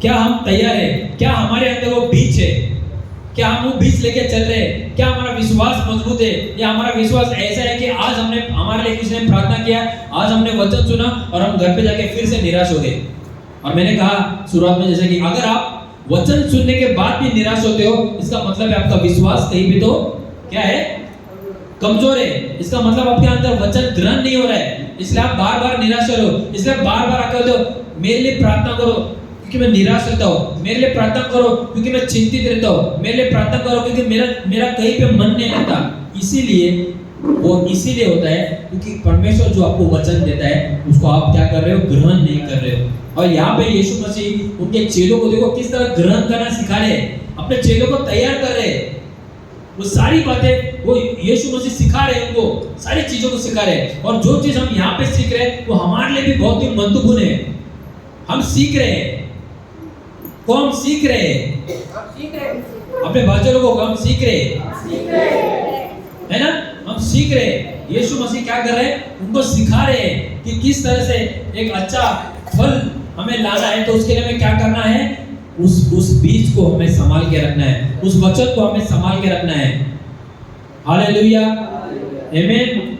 क्या हम तैयार है? क्या हमारे अंदर वो बीज है? क्या हम वो बीज लेके चल रहे हैं? क्या हमारा विश्वास मजबूत है? या हमारा विश्वास ऐसा है कि आज हमने हमारे लिए किसी ने प्रार्थना किया, आज हमने वचन सुना और हम घर पे जाके फिर से निराश हो गए। और मैंने कहा शुरुआत में जैसे कि अगर आप वचन सुनने के बाद भी निराश होते हो, इसका मतलब है आपका विश्वास कहीं भी तो क्या है? कमजोर है। इसका मतलब आपके अंदर वचन ग्रहण नहीं हो रहा है, इसलिए आप बार बार निराश हो। इसलिए बार बार आकर हो मेरे लिए प्रार्थना करो क्योंकि मैं निराश रहता हूँ, मेरे लिए प्रार्थना करो क्योंकि मैं चिंतित रहता हूँ, मेरे लिए प्रार्थना करो क्योंकि मेरा कहीं पे मन नहीं लगता। इसीलिए होता है क्योंकि परमेश्वर जो आपको वचन देता है उसको आप क्या कर रहे हो? ग्रहण नहीं कर रहे हो। और यहाँ पे यीशु मसीह उनके चेलों को देखो किस तरह ग्रहण करना सिखा रहे हैं, अपने चेलों को तैयार कर रहे हैं। वो सारी बातें वो यीशु मसीह सिखा रहे हैं, उनको सारी चीजों को सिखा रहे हैं। और जो चीज हम यहाँ पे सीख रहे हैं वो हमारे लिए भी बहुत ही महत्वपूर्ण है। हम सीख रहे हैं। को हम सीख रहे हैं? अपने बच्चों को हम सीख रहे हैं, है ना। हम सीख रहे हैं। यीशु मसीह क्या कर रहे हैं? उनको सिखा रहे हैं कि किस तरह से एक अच्छा फल हमें लाना है। तो उसके लिए हमें क्या करना है? उस बीज को हमें संभाल के रखना है, उस वचन को हमें संभाल के रखना है। हालेलुया, आमीन।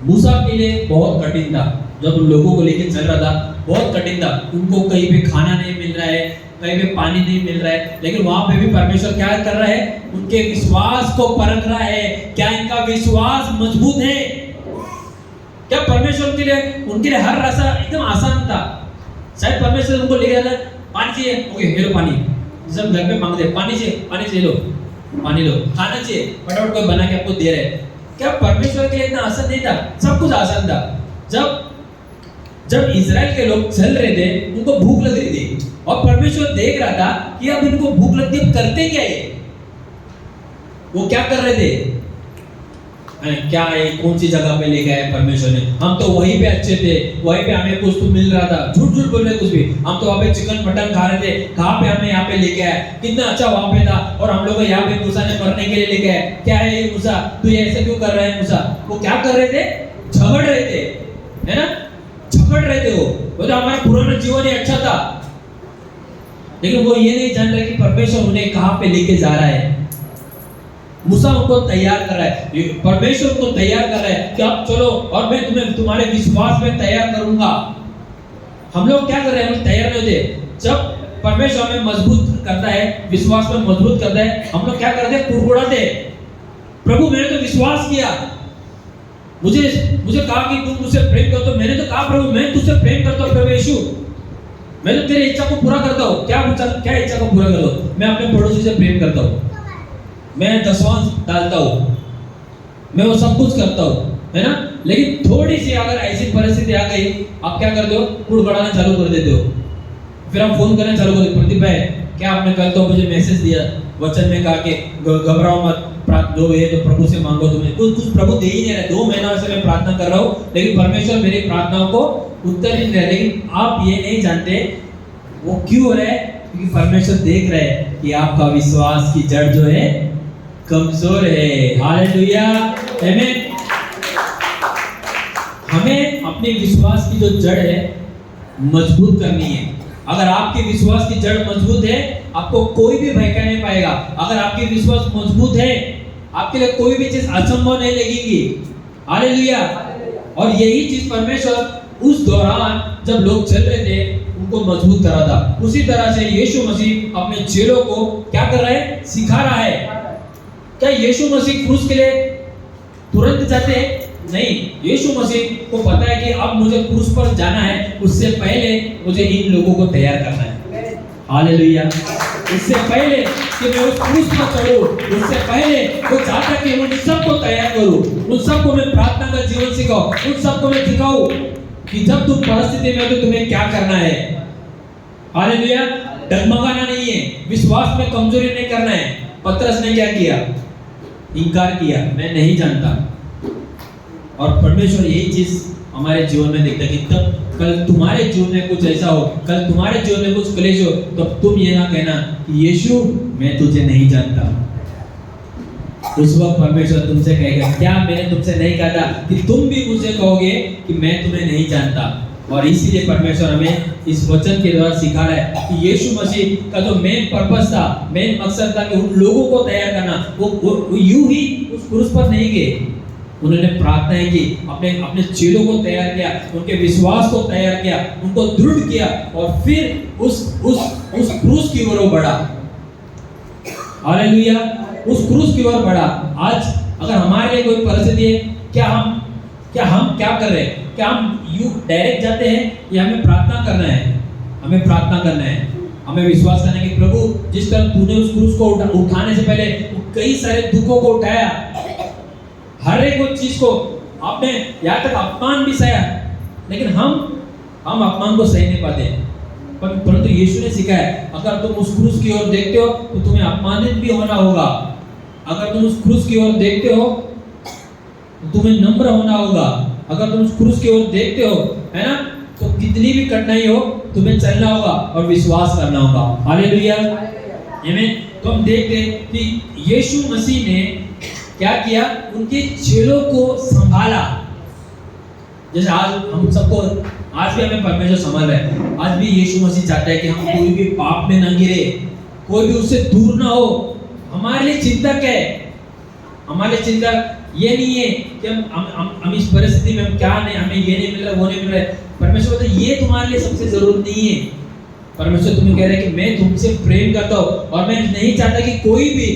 मूसा के लिए बहुत कठिन था, जब उन लोगों को लेकर चल रहा था बहुत कठिन था। उनको कहीं पे खाना नहीं मिल रहा है, कहीं पे पानी नहीं मिल रहा है, लेकिन वहां पे भी परमेश्वर क्या कर रहा है? उनके विश्वास को परख रहा है। क्या इनका विश्वास मजबूत है? क्या परमेश्वर के लिए उनके लिए हर रास्ता एकदम आसान था? शायद परमेश्वर उनको ले गया, पानी चाहिए, ओके ले लो पानी। जब घर पे मांगते पानी चाहिए लो, पानी लो। खाना चाहिए, फटाफट कोई बना के आपको दे रहे। क्या परमेश्वर के लिए इतना आसान नहीं था? सब कुछ आसान था। जब इजराइल के लोग चल रहे थे, उनको भूख लग रही थी और परमेश्वर देख रहा था कि अब इनको भूख लगती है, करते क्या है? वो क्या कर रहे थे? क्या है, कौन सी जगह पे ले गया है परमेश्वर ने? हम तो वहीं पे अच्छे थे, वहीं पे हमें कुछ तो मिल रहा था। झूठ बोल रहे कुछ भी। हम तो वहाँ पे चिकन मटन खा रहे थे, कहाँ पे हमें यहाँ पे लेके आया? कितना अच्छा वहाँ पे था और हम लोग यहाँ पे मूसा ने मरने के लिए लेके आए। क्या है ये मूसा, तू ये ऐसे क्यों कर रहा है? मूसा वो क्या कर रहे थे? झगड़ रहे थे, है ना। झगड़ रहे थे वो तो हमारा पुराना जीवन ही अच्छा था। लेकिन वो ये नहीं जान रहे कि परमेश्वर उन्हें कहाँ पे लेके जा रहा है। मूसा उनको तैयार कर रहा है, परमेश्वर उनको तैयार कर रहा है कि अब चलो और मैं तुम्हें तुम्हारे विश्वास में तैयार करूंगा। हम लोग क्या कर रहे हैं, हम तैयार नहीं होते। जब परमेश्वर हमें मजबूत करता है, विश्वास में मजबूत करता है, हम लोग क्या करते हैं, कुड़कुड़ाते। प्रभु मैंने तो विश्वास किया, मुझे कहा कि तुम मुझसे प्रेम करते हो, मैंने तो कहा प्रभु मैं तुझसे प्रेम करता हूँ, प्रभु यीशु मैं तो तेरी इच्छा को पूरा करता हूँ। क्या इच्छा को पूरा करता हूँ? मैं अपने पड़ोसी से प्रेम करता हूँ, मैं दशवांश डालता हूँ, मैं वो सब कुछ करता हूँ, है ना। लेकिन थोड़ी सी अगर ऐसी परिस्थिति आ गई, आप क्या करते हो, कुड़कुड़ाना चालू कर देते हो। फिर आप फोन करना चालू कर देते, प्रदीप भाई क्या आपने कल तो मुझे मैसेज दिया, वचन में कहा कि घबराओ मत, जो है तो प्रभु से मांगो, तुम्हें कुछ प्रभु दे ही नहीं रहा। 2 महीना से मैं प्रार्थना कर रहा हूँ, लेकिन परमेश्वर मेरी प्रार्थनाओं को उत्तर ही नहीं दे रहा। लेकिन आप ये नहीं जानते वो क्यों हो रहा है, क्योंकि परमेश्वर देख रहे हैं कि आपका विश्वास की जड़ जो है कमजोर है। हालेलुया, आमीन। हमें अपने विश्वास की जो जड़ है मजबूत करनी है। अगर आपके विश्वास की जड़ मजबूत है, आपको कोई भी भड़का नहीं पाएगा। अगर आपके विश्वास मजबूत है, आपके लिए कोई भी चीज असंभव नहीं लगेगी। हालेलुया। और यही चीज परमेश्वर उस दौरान जब लोग चल रहे थे उनको मजबूत करा था। उसी तरह से यीशु मसीह अपने चेलों को क्या कर रहा है, सिखा रहा है। क्या यीशु मसीह क्रूस के लिए तुरंत जाते हैं? नहीं, यीशु मसीह को पता है कि अब मुझे क्रूस पर जाना है, उससे पहले मुझे इन लोगों को तैयार करना है। हालेलुया। इससे पहले कि मैं उस क्रूस पर चढ़ूं, उससे पहले वो चाहता कि उन सबको तैयार करूं, उन सबको मैं प्रार्थना का जीवन सिखाऊं, उन सबको मैं सिखाऊं कि जब तुम परिस्थिति में हो तो तुम्हें क्या करना है। हालेलुया। डगमगाना नहीं है, विश्वास में कमजोरी नहीं करना है। पतरस ने क्या किया, इनकार किया, मैं नहीं जानता। और परमेश्वर यही चीज हमारे जीवन में देखता है कि तब कल तुम्हारे जीवन में कुछ ऐसा हो, कल तुम्हारे जीवन में कुछ क्लेश हो, तो तुम ये ना कहना कि यीशु मैं तुझे नहीं जानता। उस वक्त परमेश्वर तुमसे कहेगा, क्या मैंने तुमसे नहीं कहा था कि तुम भी मुझे कहोगे कि मैं तुम्हें नहीं जानता। और इसीलिए परमेश्वर हमें इस वचन के द्वारा सिखा रहा है कि यीशु मसीह का जो मेन पर्पस था, मेन मकसद था कि उन लोगों को तैयार करना। वो यूं ही उस क्रूस पर नहीं गए, उन्होंने प्रार्थना की, अपने चेलों को तैयार किया, उनके विश्वास को तैयार किया, उनको दृढ़ किया, और फिर उस क्रूस की ओर बढ़ा। हालेलुया। उस क्रूस की ओर बढ़ा। आज अगर हमारे लिए कोई परिस्थिति है, क्या हम क्या कर रहे हैं? क्या हम यूं डायरेक्ट जाते हैं या हमें प्रार्थना करना है? हमें प्रार्थना करना है, हमें विश्वास करना है कि प्रभु जिस तरह तूने उस क्रूस को उठाने से पहले कई सारे दुखों को उठाया, हर एक चीज को आपने यहाँ तक अपमान भी सहा, लेकिन हम अपमान को सही नहीं पाते। परंतु यीशु ने सिखाया, अगर तुम उस क्रूस की ओर देखते हो तो तुम्हें अपमानित भी होना होगा। अगर तुम उस क्रूस की ओर देखते हो तो तुम्हें नम्र होना होगा। अगर तुम उस क्रूस की ओर देखते हो, है ना, तो कितनी भी कठिनाई हो तुम्हें चलना होगा और विश्वास करना होगा। हालेलुया, आमीन। तो हम देखते हैं कि यीशु मसीह ने क्या किया, उनके चेलों को संभाला। जैसे आज हम सबको, आज भी हमें परमेश्वर संभाल रहा है। आज भी यीशु मसीह चाहता है कि हम कोई भी पाप में न गिरे, कोई भी उससे दूर ना हो। हमारे लिए चिंता क्या है? हमारे लिए चिंता ये नहीं है कि हम इस परिस्थिति में हम क्या नहीं, हमें ये नहीं मिल रहा, वो नहीं मिल रहा है। परमेश्वर कहता है ये तुम्हारे लिए सबसे जरूरत नहीं है। परमेश्वर तुम्हें कह रहा है कि मैं तुमसे प्रेम करता हूँ और मैं नहीं चाहता कि कोई भी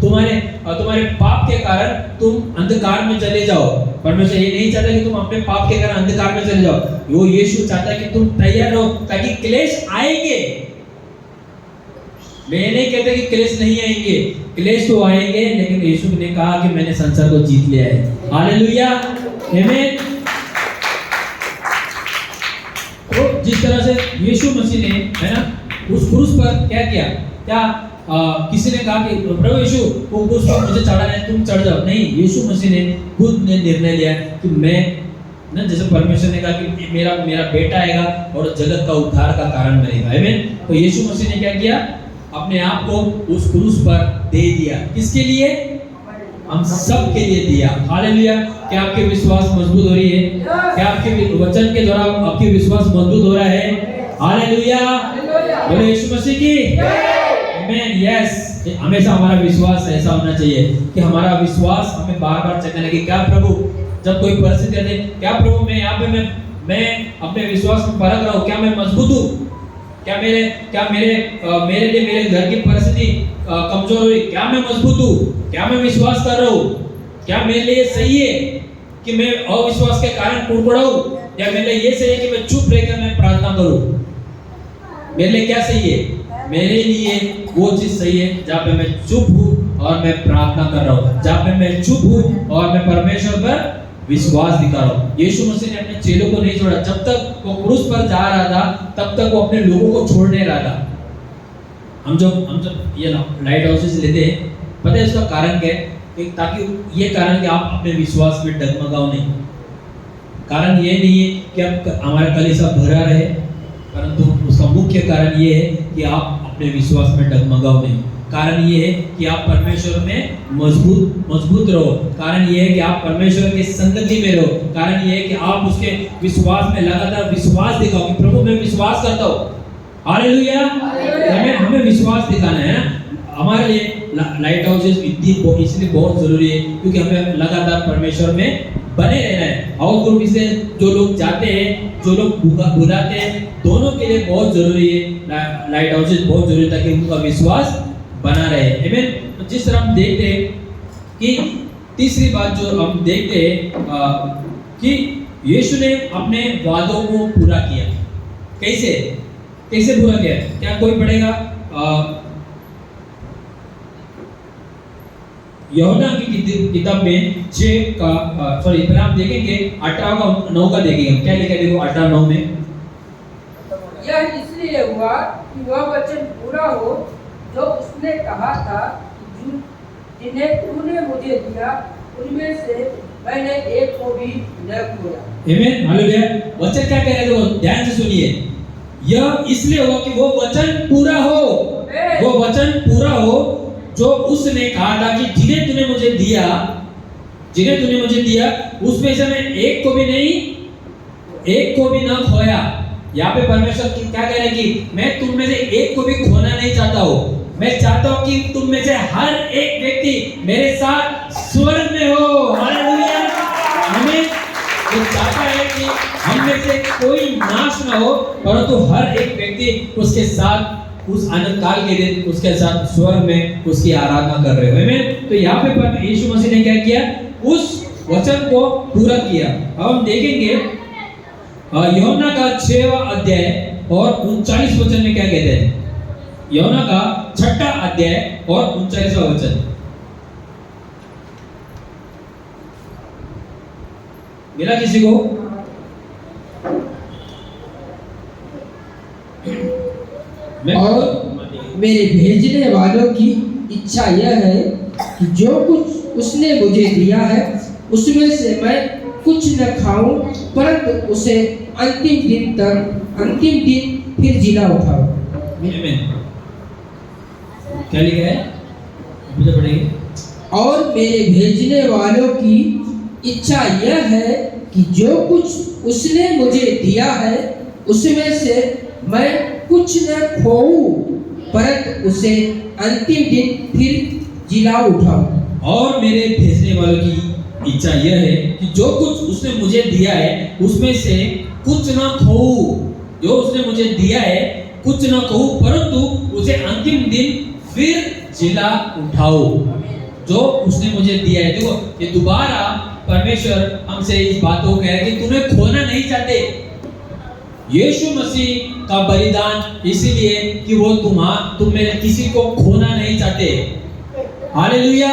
तुम्हारे पाप के कारण तुम अंधकार में चले जाओ। परमेश्वर ये नहीं चाहता कि तुम अपने पाप के कारण अंधकार में चले जाओ। वो यीशु चाहता है कि तुम तैयार रहो, ताकि क्लेश आएंगे। मैं नहीं कहता कि क्लेश नहीं आएंगे, क्लेश तो आएंगे, लेकिन यीशु ने कहा कि मैंने संसार को जीत लिया है। हालेलुया, आमीन। तो जिस तरह से यीशु मसीह ने, है ना, उस क्रूस पर क्या किया, क्या किसी ने कहा कि प्रभु यीशु वो क्रूस पर मुझे चढ़ाना है, तुम चढ़ जाओ। नहीं, यीशु मसीह ने खुद ने निर्णय लिया कि मैं ना, जैसे परमेश्वर ने कहा कि मेरा बेटा आएगा और जगत का उद्धार का कारण बनेगा। आमीन। तो यीशु मसीह ने क्या किया, अपने आप को उस क्रूस पर दे दिया। किसके लिए? हम सब के लिए दिया। हालेलुया। क्या आपके विश्वास मजबूत हो रही है? क्या आपके वचन के द्वारा आपके विश्वास मजबूत हो रहा है? हालेलुया, बोले यीशु मसीह की आमीन। यस, हमेशा हमारा विश्वास ऐसा होना चाहिए कि हमारा विश्वास हमें बार-बार चेक करने की, क्या प्रभु जब कोई परिस्थिति आती है, क्या प्रभु मैं यहाँ पे मैं अपने विश्वास में परख रहा हूँ, क्या मैं मजबूत हूँ, क्या मेरे लिए मेरे घर की परिस्थिति कमजोर हुई, क्या मैं मजबूत हूँ, क्या मैं विश्वास कर रहा हूँ, क्या मेरे लिए सही है कि मैं अविश्वास के कारण कुड़कुड़ाऊं, या मेरे लिए ये सही है कि मैं चुप रहकर मैं प्रार्थना करूं। मेरे लिए क्या सही है? मेरे लिए वो चीज सही है जहाँ पे मैं चुप हूँ और मैं प्रार्थना कर रहा हूँ, जहाँ पे मैं चुप हूँ और मैं परमेश्वर पर विश्वास दिखा रहा हूँ। यीशु मसीह ने अपने चेलों को नहीं छोड़ा, जब तक वो क्रूस पर जा रहा था तब तक वो अपने लोगों को छोड़ नहीं रहा था। हम जब ये लाइट हाउसेस लेते हैं, पता है इसका कारण क्या है? ताकि ये कारण कि आप अपने विश्वास में डगमगाओ नहीं। कारण ये नहीं है कि अब हमारा कलीसिया भरा रहे, परंतु उसका मुख्य कारण ये है कि आप अपने विश्वास में डगमगाओ नहीं। कारण ये है कि आप परमेश्वर में मजबूत रहो। कारण ये है कि आप परमेश्वर की संगति में रहो। कारण ये है कि आप उसके विश्वास में लगातार विश्वास दिखाओ कि प्रभु मैं विश्वास करता हूँ। हालेलुया। हमें विश्वास दिखाना है ना। हमारे लिए लाइट हाउसेस इसलिए बहुत जरूरी है क्योंकि हमें लगातार परमेश्वर में बने रहना है। हाउस ग्रुप इसलिए जो लोग जाते हैं, जो लोग बुलाते हैं, दोनों के लिए बहुत जरूरी है। लाइट हाउसेस बहुत जरूरी है ताकि उनका विश्वास बना रहे। आमीन। तो जिस तरह हम देखते हैं कि तीसरी बात जो हम देखते हैं कि यीशु ने अपने वादों को पूरा किया। कैसे पूरा किया? क्या कोई पढ़ेगा? यूहन्ना की किताब में 6 का फिर आप देखेंगे 18 का 9 का देखेंगे। क्या लिखा है? देखो 18-9 में,
यह इसलिए हुआ कि वह वचन पूरा हो जो उसने कहा था, जिन्हें तूने मुझे दिया उनमें से मैंने एक को भी न खोया।
आमीन। हालेलुया। वचन क्या कह रहे हैं? देखो ध्यान से सुनिए। यह इसलिए हुआ कि वो वचन पूरा हो, वो वचन पूरा हो जो उसने कहा था कि जिन्हें तूने मुझे दिया उसमें से मैं एक को भी ना खोया। यहाँ पे परमेश्वर क्या कह रहे हैं कि मैं तुम में से एक को भी खोना नहीं चाहता हूँ। मैं चाहता हूँ कि तुम में से हर एक व्यक्ति मेरे साथ स्वर्ग में हो। हालेलुया। हमें वो चाहता है कि हम में से कोई नाश ना हो, परंतु हर एक व्यक्ति उसके साथ उस अनंत काल के दिन उसके साथ स्वर्ग में उसकी आराधना कर रहे हो। आमीन। तो यहाँ पे यीशु मसीह ने क्या किया? उस वचन को पूरा किया। अब हम देखेंगे यूहन्ना का 6वां अध्याय और 39 वचन में क्या कहते हैं। यूहन्ना का 6वां अध्याय और 39वां वचन। मिला किसी को?
और मेरे भेजने वालों की इच्छा यह है कि जो कुछ उसने मुझे दिया है उसमें से मैं कुछ न खाऊं, परंतु उसे अंतिम दिन फिर जिला उठाऊं।
क्या लिखा है? मुझे पढ़ेंगे।
और मेरे भेजने वालों की इच्छा यह है कि जो कुछ उसने मुझे दिया है उसमें से मैं कुछ न खोऊं, परंतु उसे अंतिम दिन फिर जिला उठाऊं।
और मेरे भेजने वालों की इच्छा यह है कि जो कुछ उसने मुझे दिया है उसमें से कुछ न खोऊं। जो उसने मुझे दिया है कुछ न खोऊं, परंतु उसे अंतिम दिन फिर जिला उठाओ। जो उसने मुझे दिया है। देखो ये दोबारा परमेश्वर हमसे इस बात को कह रहे हैं कि तुम्हें खोना नहीं चाहते। यीशु मसीह का बलिदान इसीलिए कि वो तुम में से किसी को खोना नहीं चाहते। हालेलुया।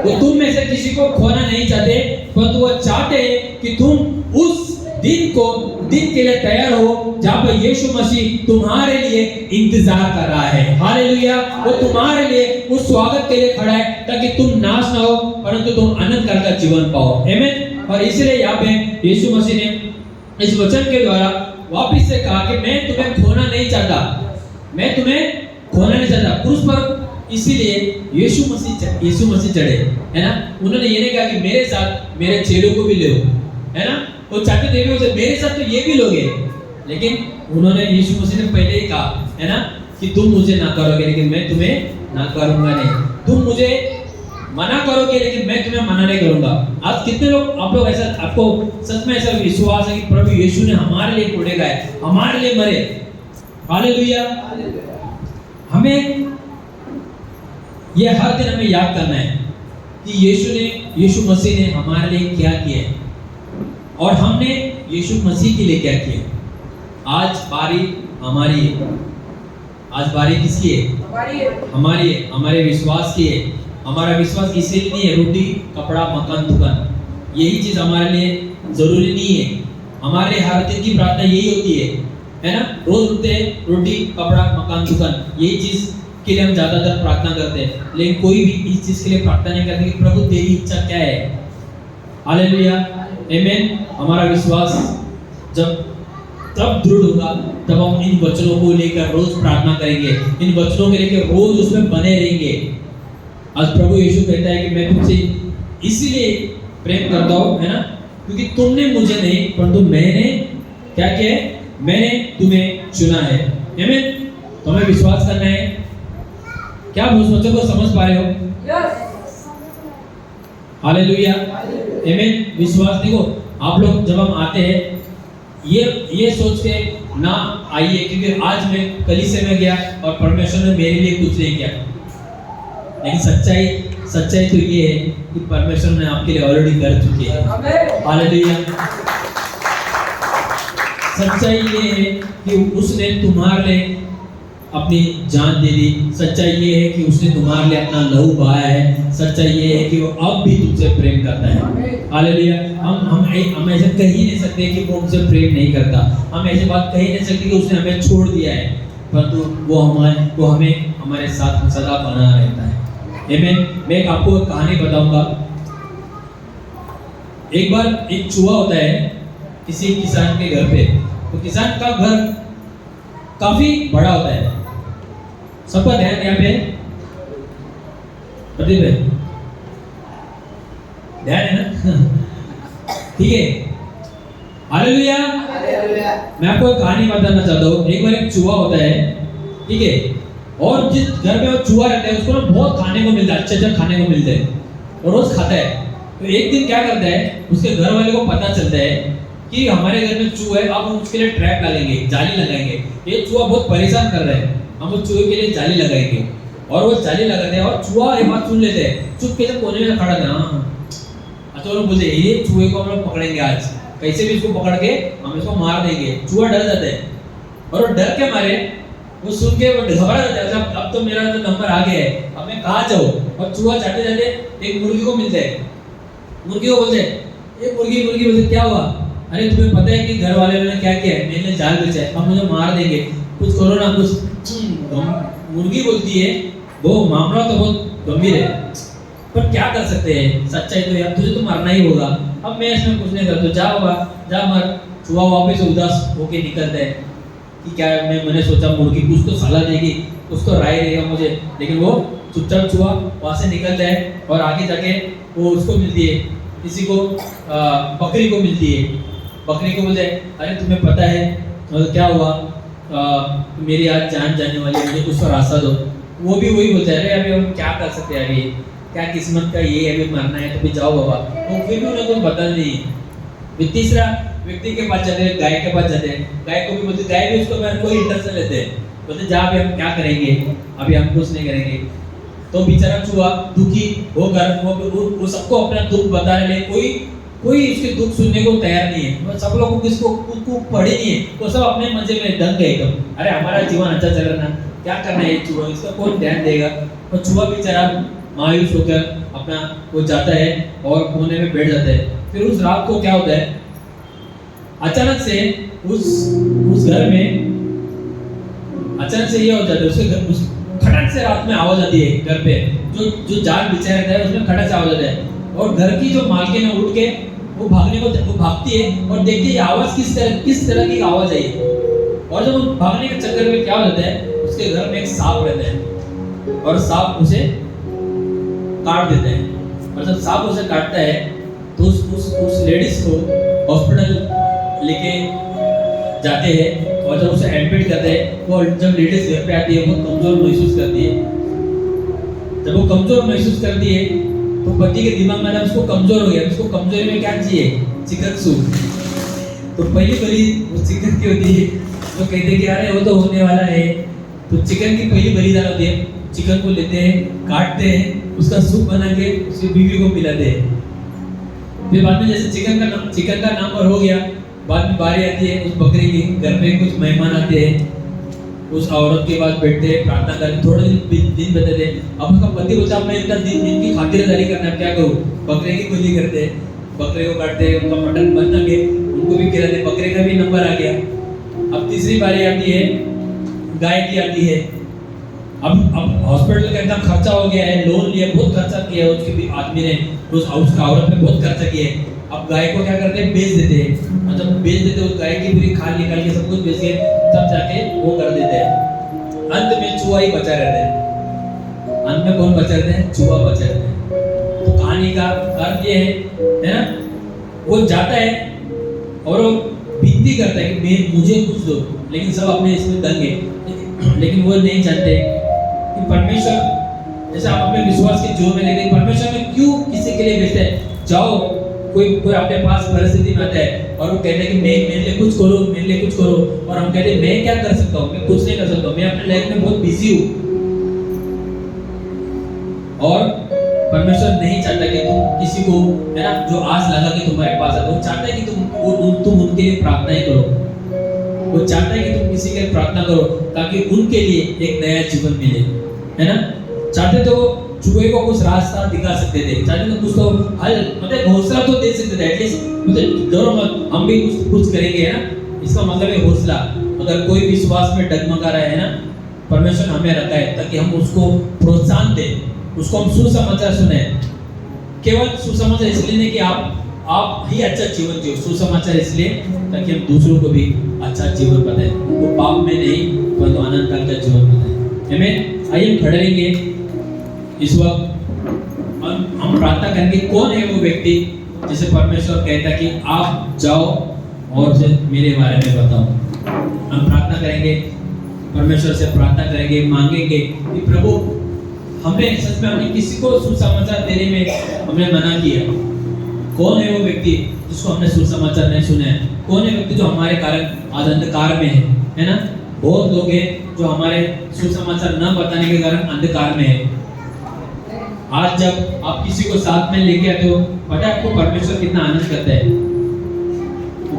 वो तुम में से किसी को खोना नहीं चाहते, परंतु वो चाहते कि तुम उस दिन के लिए तैयार हो जहाँ पर यीशु मसीह तुम्हारे लिए इंतजार कर रहा है। हालेलुया। वो तुम्हारे लिए उस स्वागत के लिए खड़ा है ताकि तुम नाश ना हो, परंतु तुम अनंत काल का जीवन पाओ। आमीन। और इसलिए यहाँ पे यीशु मसीह ने इस वचन के द्वारा वापिस से कहा कि मैं तुम्हें खोना नहीं चाहता, मैं तुम्हें खोना नहीं चाहता। क्रूस पर इसीलिए यीशु मसीह चढ़े, है ना। उन्होंने ये नहीं कहा कि मेरे साथ मेरे चेलों को भी ले, है ना। वो चाहते थे कि मेरे साथ तो ये भी लोग हैं, लेकिन उन्होंने यीशु मसीह ने पहले ही कहा है ना कि तुम मुझे ना करोगे लेकिन मैं तुम्हें ना करूंगा नहीं, तुम मुझे मना करोगे लेकिन मैं तुम्हें मना नहीं करूंगा। आज कितने लोग आप लोग ऐसा, आपको सच में ऐसा विश्वास है कि प्रभु यीशु ने हमारे लिए कोड़े गाए, हमारे लिए मरे? हालेलुया। हमें ये हर दिन हमें याद करना है कि यीशु मसीह ने हमारे लिए क्या किया है और हमने यीशु मसीह के लिए क्या किया। आज बारी हमारी है। आज बारी किसकी है? हमारी है, हमारे विश्वास की है। हमारा विश्वास इसीलिए नहीं है रोटी कपड़ा मकान दुकान, यही चीज हमारे लिए जरूरी नहीं है। हमारे हर दिन की प्रार्थना यही होती है ना? रोज उठते हैं, रोटी कपड़ा मकान दुकान, यही चीज के लिए हम ज्यादातर प्रार्थना करते हैं, लेकिन कोई भी इस चीज के लिए प्रार्थना नहीं करते कि प्रभु तेरी इच्छा क्या है। हालेलुया, आमीन। हमारा विश्वास जब तब दृढ़ होगा तब हम इन वचनों को लेकर रोज प्रार्थना करेंगे, इन वचनों के लेकर रोज उसमें बने रहेंगे। आज प्रभु यीशु कहता है कि मैं तुमसे इसलिए प्रेम करता हूँ, है ना, क्योंकि तुमने मुझे नहीं परंतु मैंने क्या किया है? मैंने तुम्हें चुना है। आमीन। तो हमें विश्वास करना है। क्या आप उस वचन को समझ पा रहे हो?
यस।
हालेलुया, आमीन। विश्वास देखो, आप लोग जब हम आते हैं ये सोच के ना आइए क्योंकि आज मैं कलीसिया में गया और परमेश्वर ने मेरे लिए कुछ नहीं किया, लेकिन सच्चाई तो ये है कि परमेश्वर ने आपके लिए ऑलरेडी कर चुकी है। हालेलुया। सच्चाई ये है कि उसने तुम्हारे लिए अपनी जान दे दी। सच्चाई ये है कि उसने तुम्हारे लिए अपना लहू बहाया है। सच्चाई ये है कि वो अब भी तुमसे प्रेम करता है। हालेलुया। हम ऐसे कह ही नहीं सकते कि वो हमसे प्रेम नहीं करता। हम ऐसी बात कह ही नहीं सकते कि उसने हमें छोड़ दिया है, परंतु वो हमें हमारे साथ सदा बना रहता है। आमीन। मैं आपको एक कहानी बताऊंगा। एक बार एक चूहा होता है किसी किसान के घर पे। तो किसान का घर काफी बड़ा होता है। सबका ध्यान यहाँ पे प्रदीप है, ध्यान है ना? ठीक है। हालेलुया। मैं आपको एक कहानी बताना चाहता हूँ। एक बार एक चूहा होता है, ठीक है, और जिस घर में वो चूहा रहता है उसको ना बहुत खाने को मिलता है, अच्छा खाने को मिलता है और रोज खाता है। तो एक दिन क्या करता है, उसके घर वाले को पता चलता है कि हमारे घर में चूहा है, अब हम उसके लिए ट्रैप लगाएंगे, जाली लगाएंगे। ये चूहा बहुत परेशान कर रहा है, हम उस चूहे के लिए जाली लगाएंगे। और वो जाली लगाते हैं और चूहा एक बात सुन लेते हैं, चुप के कोने में खड़ा था। अच्छा, वो बोलते ये चूहे को हम लोग पकड़ेंगे आज, कैसे भी इसको पकड़ के हम इसको मार देंगे। चूहा डर जाता है और वो डर के मारे वो सुन के वो घबरा जाता है। अब तो मेरा तो नंबर आ गया है, अब मैं कहाँ जाऊँ? और चूहा जाते जाते एक मुर्गी को मिलता है। मुर्गी को बोलते ये मुर्गी बोलते क्या हुआ? अरे तुम्हें पता है कि घर वाले ने क्या किया है? मैंने जाल बिछा है, अब मुझे मार देंगे, कुछ करो ना कुछ। मुर्गी बोलती है वो मामला तो बहुत गंभीर है, पर क्या कर सकते हैं? सच्चाई तो यार तुझे तो मरना ही होगा। अब मैं इसमें कुछ नहीं करता, जा बाबा जा मर। चूहा वापस उदास होके निकलता है कि क्या मैंने सोचा मुर्गी कुछ तो सलाह देगी, कुछ तो राय देगा मुझे, लेकिन वो चुपचाप चूहा वहाँ से निकलता है और आगे जाके वो उसको मिलती है, किसी को बकरी को मिलती है। बकरी को बोलते हैं अरे तुम्हें पता है मतलब क्या हुआ, मेरी आज जान जाने वाली है, मुझे कुछ तो रास्ता दो। वो भी वही बोलता है अरे अभी हम क्या कर सकते हैं, अभी क्या किस्मत का ये अभी मरना है तो भी जाओ बाबा। तो फिर भी उन्हें कुछ बदल नहीं। फिर तीसरा व्यक्ति के पास जाते हैं, गाय के पास जाते हैं। गाय को भी बोलते, गाय भी उसको कोई इंटरेस्ट नहीं लेते हैं, बोलते जा अभी हम क्या करेंगे, अभी हम कुछ नहीं करेंगे। तो बेचारा चूहा दुखी होकर वो सबको अपना दुख बताने लगे। कोई इसके दुख सुनने को तैयार नहीं है। सब लोग किसको पढ़े नहीं है, वो सब अपने मजे में दंग गए एकदम। अरे हमारा जीवन अच्छा चल रहा है, क्या करना है चूहा, इसका कौन ध्यान देगा। और चूहा बेचारा मायूस होकर अपना वो जाता है और कोने में बैठ जाता है। फिर उस रात को क्या होता है, अचानक से उस घर में अचानक से ये हो जाता है, उसके घर खटक से रात में आवाज आती है। घर पे जो जाल बिछा रहता है उसमें खटक से आवाज आता है और घर की जो मालकिन है उठ के वो भागती है और देखती है आवाज किस तरह की आवाज आई है। और जब भागने के चक्कर में क्या हो जाता है, उसके घर में एक सांप रहता है और सांप उसे काट देता है। और जब सांप उसे काटता है तो उस लेडीज को हॉस्पिटल लेके जाते हैं और जब उसे एडमिट करते हैं, वो जब लेडीज घर पे आती है वो कमजोर महसूस करती है। जब वो कमजोर महसूस करती है तो पति के दिमाग में उसको कमजोर हो गया, उसको कमजोरी में क्या चाहिए? Chicken soup. तो पहली बलि वो चिकन की होती है। तो कहते हैं कि अरे वो तो होने वाला है, तो चिकन की पहली बलिदान होती है। चिकन को लेते हैं, काटते हैं, उसका सूप बना के उसकी बीवी को पिलाते हैं। फिर बाद में जैसे चिकन का नाम और हो गया, बाद में बारी आती है उस बकरी की। घर में कुछ मेहमान आते हैं, उस औरत के पास बैठते हैं, प्रार्थना करते, थोड़े दिन बताते हैं। अब उसका पति बोलता है मैं इतना दिन की खातिरदारी करना, क्या करूँ? बकरे की बलि करते हैं, बकरे को काटते हैं, उनका मटन बना के उनको भी खिलाते हैं। बकरे का भी नंबर आ गया। अब तीसरी बारी आती है, गाय की आती है। अब हॉस्पिटल का एकदम खर्चा हो गया है, लोन लिया, बहुत खर्चा किया है उसके भी आदमी ने, उस औरत ने बहुत खर्चा किया है। अब गाय को क्या करते हैं? बेच देते हैं। मतलब बेच देते हैं, उस गाय की पूरी खाल निकाल के सब कुछ बेच के तब जाके वो कर देते हैं। अंत में चूहा ही बचा रहता है। अंत में कौन बचा रहता है? चूहा बचा रहता है। तो कहानी का अर्थ ये है ना, वो जाता है और वो विनती करता है कि मुझे कुछ दो, लेकिन सब अपने इसमें दंग है। लेकिन वो नहीं जानते कि परमेश्वर, जैसे आप अपने विश्वास के जोर में लेते, परमेश्वर में क्यों किसी के लिए भेजते हैं? जाओ, कोई अपने पास परिस्थिति में आता है और वो कहते हैं कि मेरे लिए कुछ करो, मेरे लिए कुछ करो, और हम कहते हैं मैं क्या कर सकता हूँ? मैं कुछ नहीं कर सकता हूँ, मैं अपने लाइफ में बहुत बिजी हूँ। और परमेश्वर नहीं चाहता कि तुम किसी को, है ना, जो आस लगा कि तुम्हारे पास है, वो चाहता है कि तुम उनके लिए प्रार्थना ही करो। वो चाहता है कि तुम किसी के लिए प्रार्थना करो ताकि उनके लिए एक नया जीवन मिले, है ना। चाहते तो चूहे को कुछ रास्ता दिखा सकते थे, चाहते तो कुछ तो हल, मतलब हौसला तो दे सकते थे एटलीस्ट, मतलब डरो मत, हम भी कुछ करेंगे, है ना। इसका मतलब है हौसला। अगर कोई विश्वास में डगमगा रहा है ना, परमेश्वर हमें रखा है ताकि हम उसको प्रोत्साहन दें, उसको हम सुसमाचार सुने। केवल सुसमाचार इसलिए नहीं कि आप ही अच्छा जीवन जियो, सुसमाचार इसलिए ताकि हम दूसरों को भी अच्छा जीवन बताएं, वो पाप में नहीं परंतु आनंद काल का जीवन बताएं। आमीन। आइए हम खड़े रहेंगे इस वक्त, हम प्रार्थना करेंगे। कौन है वो व्यक्ति जिसे परमेश्वर कहता कि आप जाओ और मेरे बारे में बताओ? हम प्रार्थना करेंगे, परमेश्वर से प्रार्थना करेंगे, मांगेंगे कि प्रभु हमने सच में हमने किसी को सुसमाचार देने में हमने मना किया। कौन है वो व्यक्ति जिसको हमने सुसमाचार नहीं सुना है? कौन है व्यक्ति जो हमारे कारण आज अंधकार में है ना? बहुत लोग हैं जो हमारे सुसमाचार न बताने के कारण अंधकार में है। आज जब आप किसी को साथ में लेके आते हो, पता है आपको परमेश्वर कितना आनंद करता है।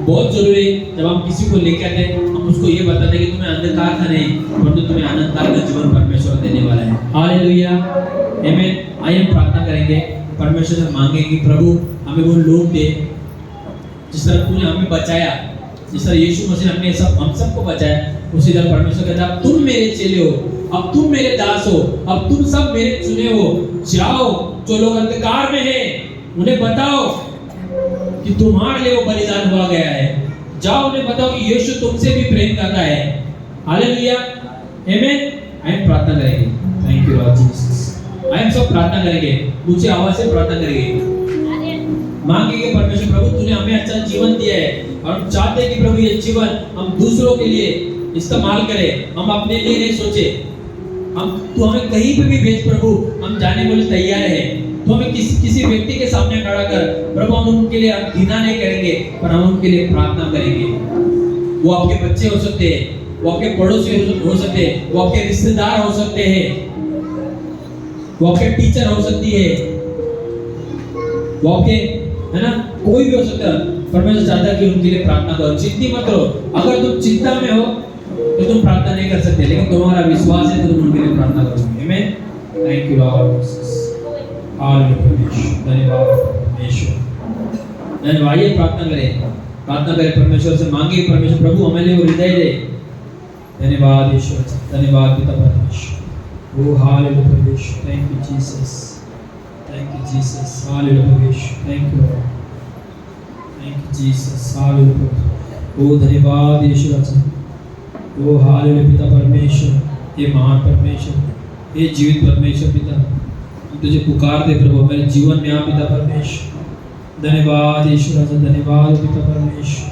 बहुत जरूरी है जब हम किसी को लेके आते हैं, हम उसको ये बताते हैं कि तुम्हें अंधकार का नहीं परंतु तुम्हें आनंद का जीवन परमेश्वर देने वाला है। हालेलुया, आमीन। आइए हम प्रार्थना करेंगे, परमेश्वर से मांगेंगे कि प्रभु हमें वो लोग दे जिस तरह तूने हमें बचाया, जिस तरह यीशु मसीह ने हम सबको बचाया, उसी तरह परमेश्वर कहता है अब तुम मेरे चेले हो, अब तुम मेरे दास हो, अब तुम सब मेरे चुने हो। जाओ, जो लोग अंधकार में हैं उन्हें बताओ कि तुम्हारे लिए वो बलिदान हुआ गया है। जाओ, उन्हें बताओ कि यीशु तुमसे भी प्रेम करता है। हालेलुया, आमीन। हम प्रार्थना करेंगे। Thank you Lord Jesus. हम सब प्रार्थना करेंगे, ऊंची आवाज से प्रार्थना करेंगे, मांगेंगे परमेश्वर प्रभु तूने हमें अच्छा जीवन दिया है और हम चाहते हैं कि प्रभु ये जीवन हम दूसरों के लिए इस्तेमाल करें, हम अपने लिए नहीं सोचे। तू हमें कहीं पे भी भेज प्रभु, हम जाने के लिए तैयार है। तो हमें किसी व्यक्ति के सामने खड़ा कर प्रभु, हम उनके लिए घृणा नहीं करेंगे पर हम उनके लिए प्रार्थना करेंगे। वो आपके बच्चे हो सकते हैं, वो आपके पड़ोसी हो सकते हैं, वो आपके रिश्तेदार हो सकते हैं, वो आपके टीचर हो सकती है, वो आपके, है ना, कोई भी हो सकता है। परमेश्वर चाहता है कि उनके लिए प्रार्थना करो, चिंता मत करो। अगर तुम चिंता में हो तो तुम प्रार्थना नहीं कर सकते, लेकिन तुम्हारा विश्वास है तो तुम उनके लिए प्रार्थना करोगे। आमीन। Thank you Lord Jesus. Hallelujah, धन्यवाद परमेश्वर। धन्यवाद। आइए प्रार्थना करें, परमेश्वर से मांगे, परमेश्वर प्रभु हमें लिए वो हृदय दे। धन्यवाद ईश्वर, धन्यवाद पिता परमेश्वर। ओ हालेलुया परमेश्वर, thank you Jesus, thank you Jesus. Hallelujah परमेश्वर, thank you Lord, thank you Jesus. Hallelujah. ओ धन्यवाद ईश्वर, ओ हालेलुया पिता परमेश्वर, हे महान परमेश्वर, हे जीवित परमेश्वर पिता, हम तुझे पुकारते प्रभु मेरे जीवन में आ पिता परमेश्वर। धन्यवाद ईश्वर, धन्यवाद पिता परमेश्वर।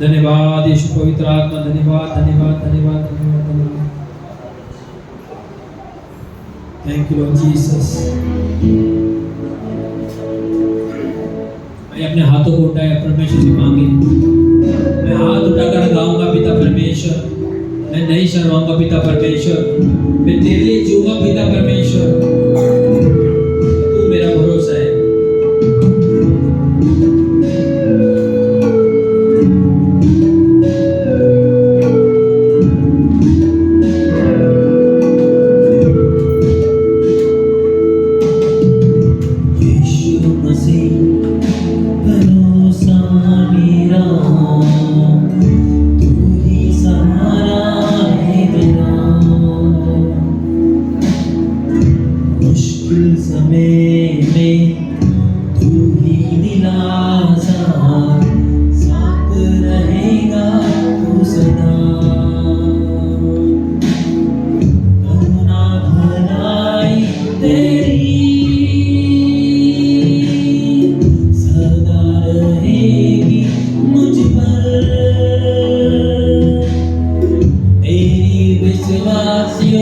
धन्यवाद यीशु पवित्र आत्मा, धन्यवाद धन्यवाद धन्यवाद धन्यवाद धन्यवाद। Thank you Lord Jesus. मैं अपने हाथों को उठाए परमेश्वर से मांगे, मैं हाथ उठाकर गाऊंगा पिता परमेश्वर, मैं नहीं शर्माऊंगा पिता परमेश्वर, मैं तेरे लिए जीऊंगा पिता परमेश्वर, तू मेरा भरोसा है। सदा रहेगी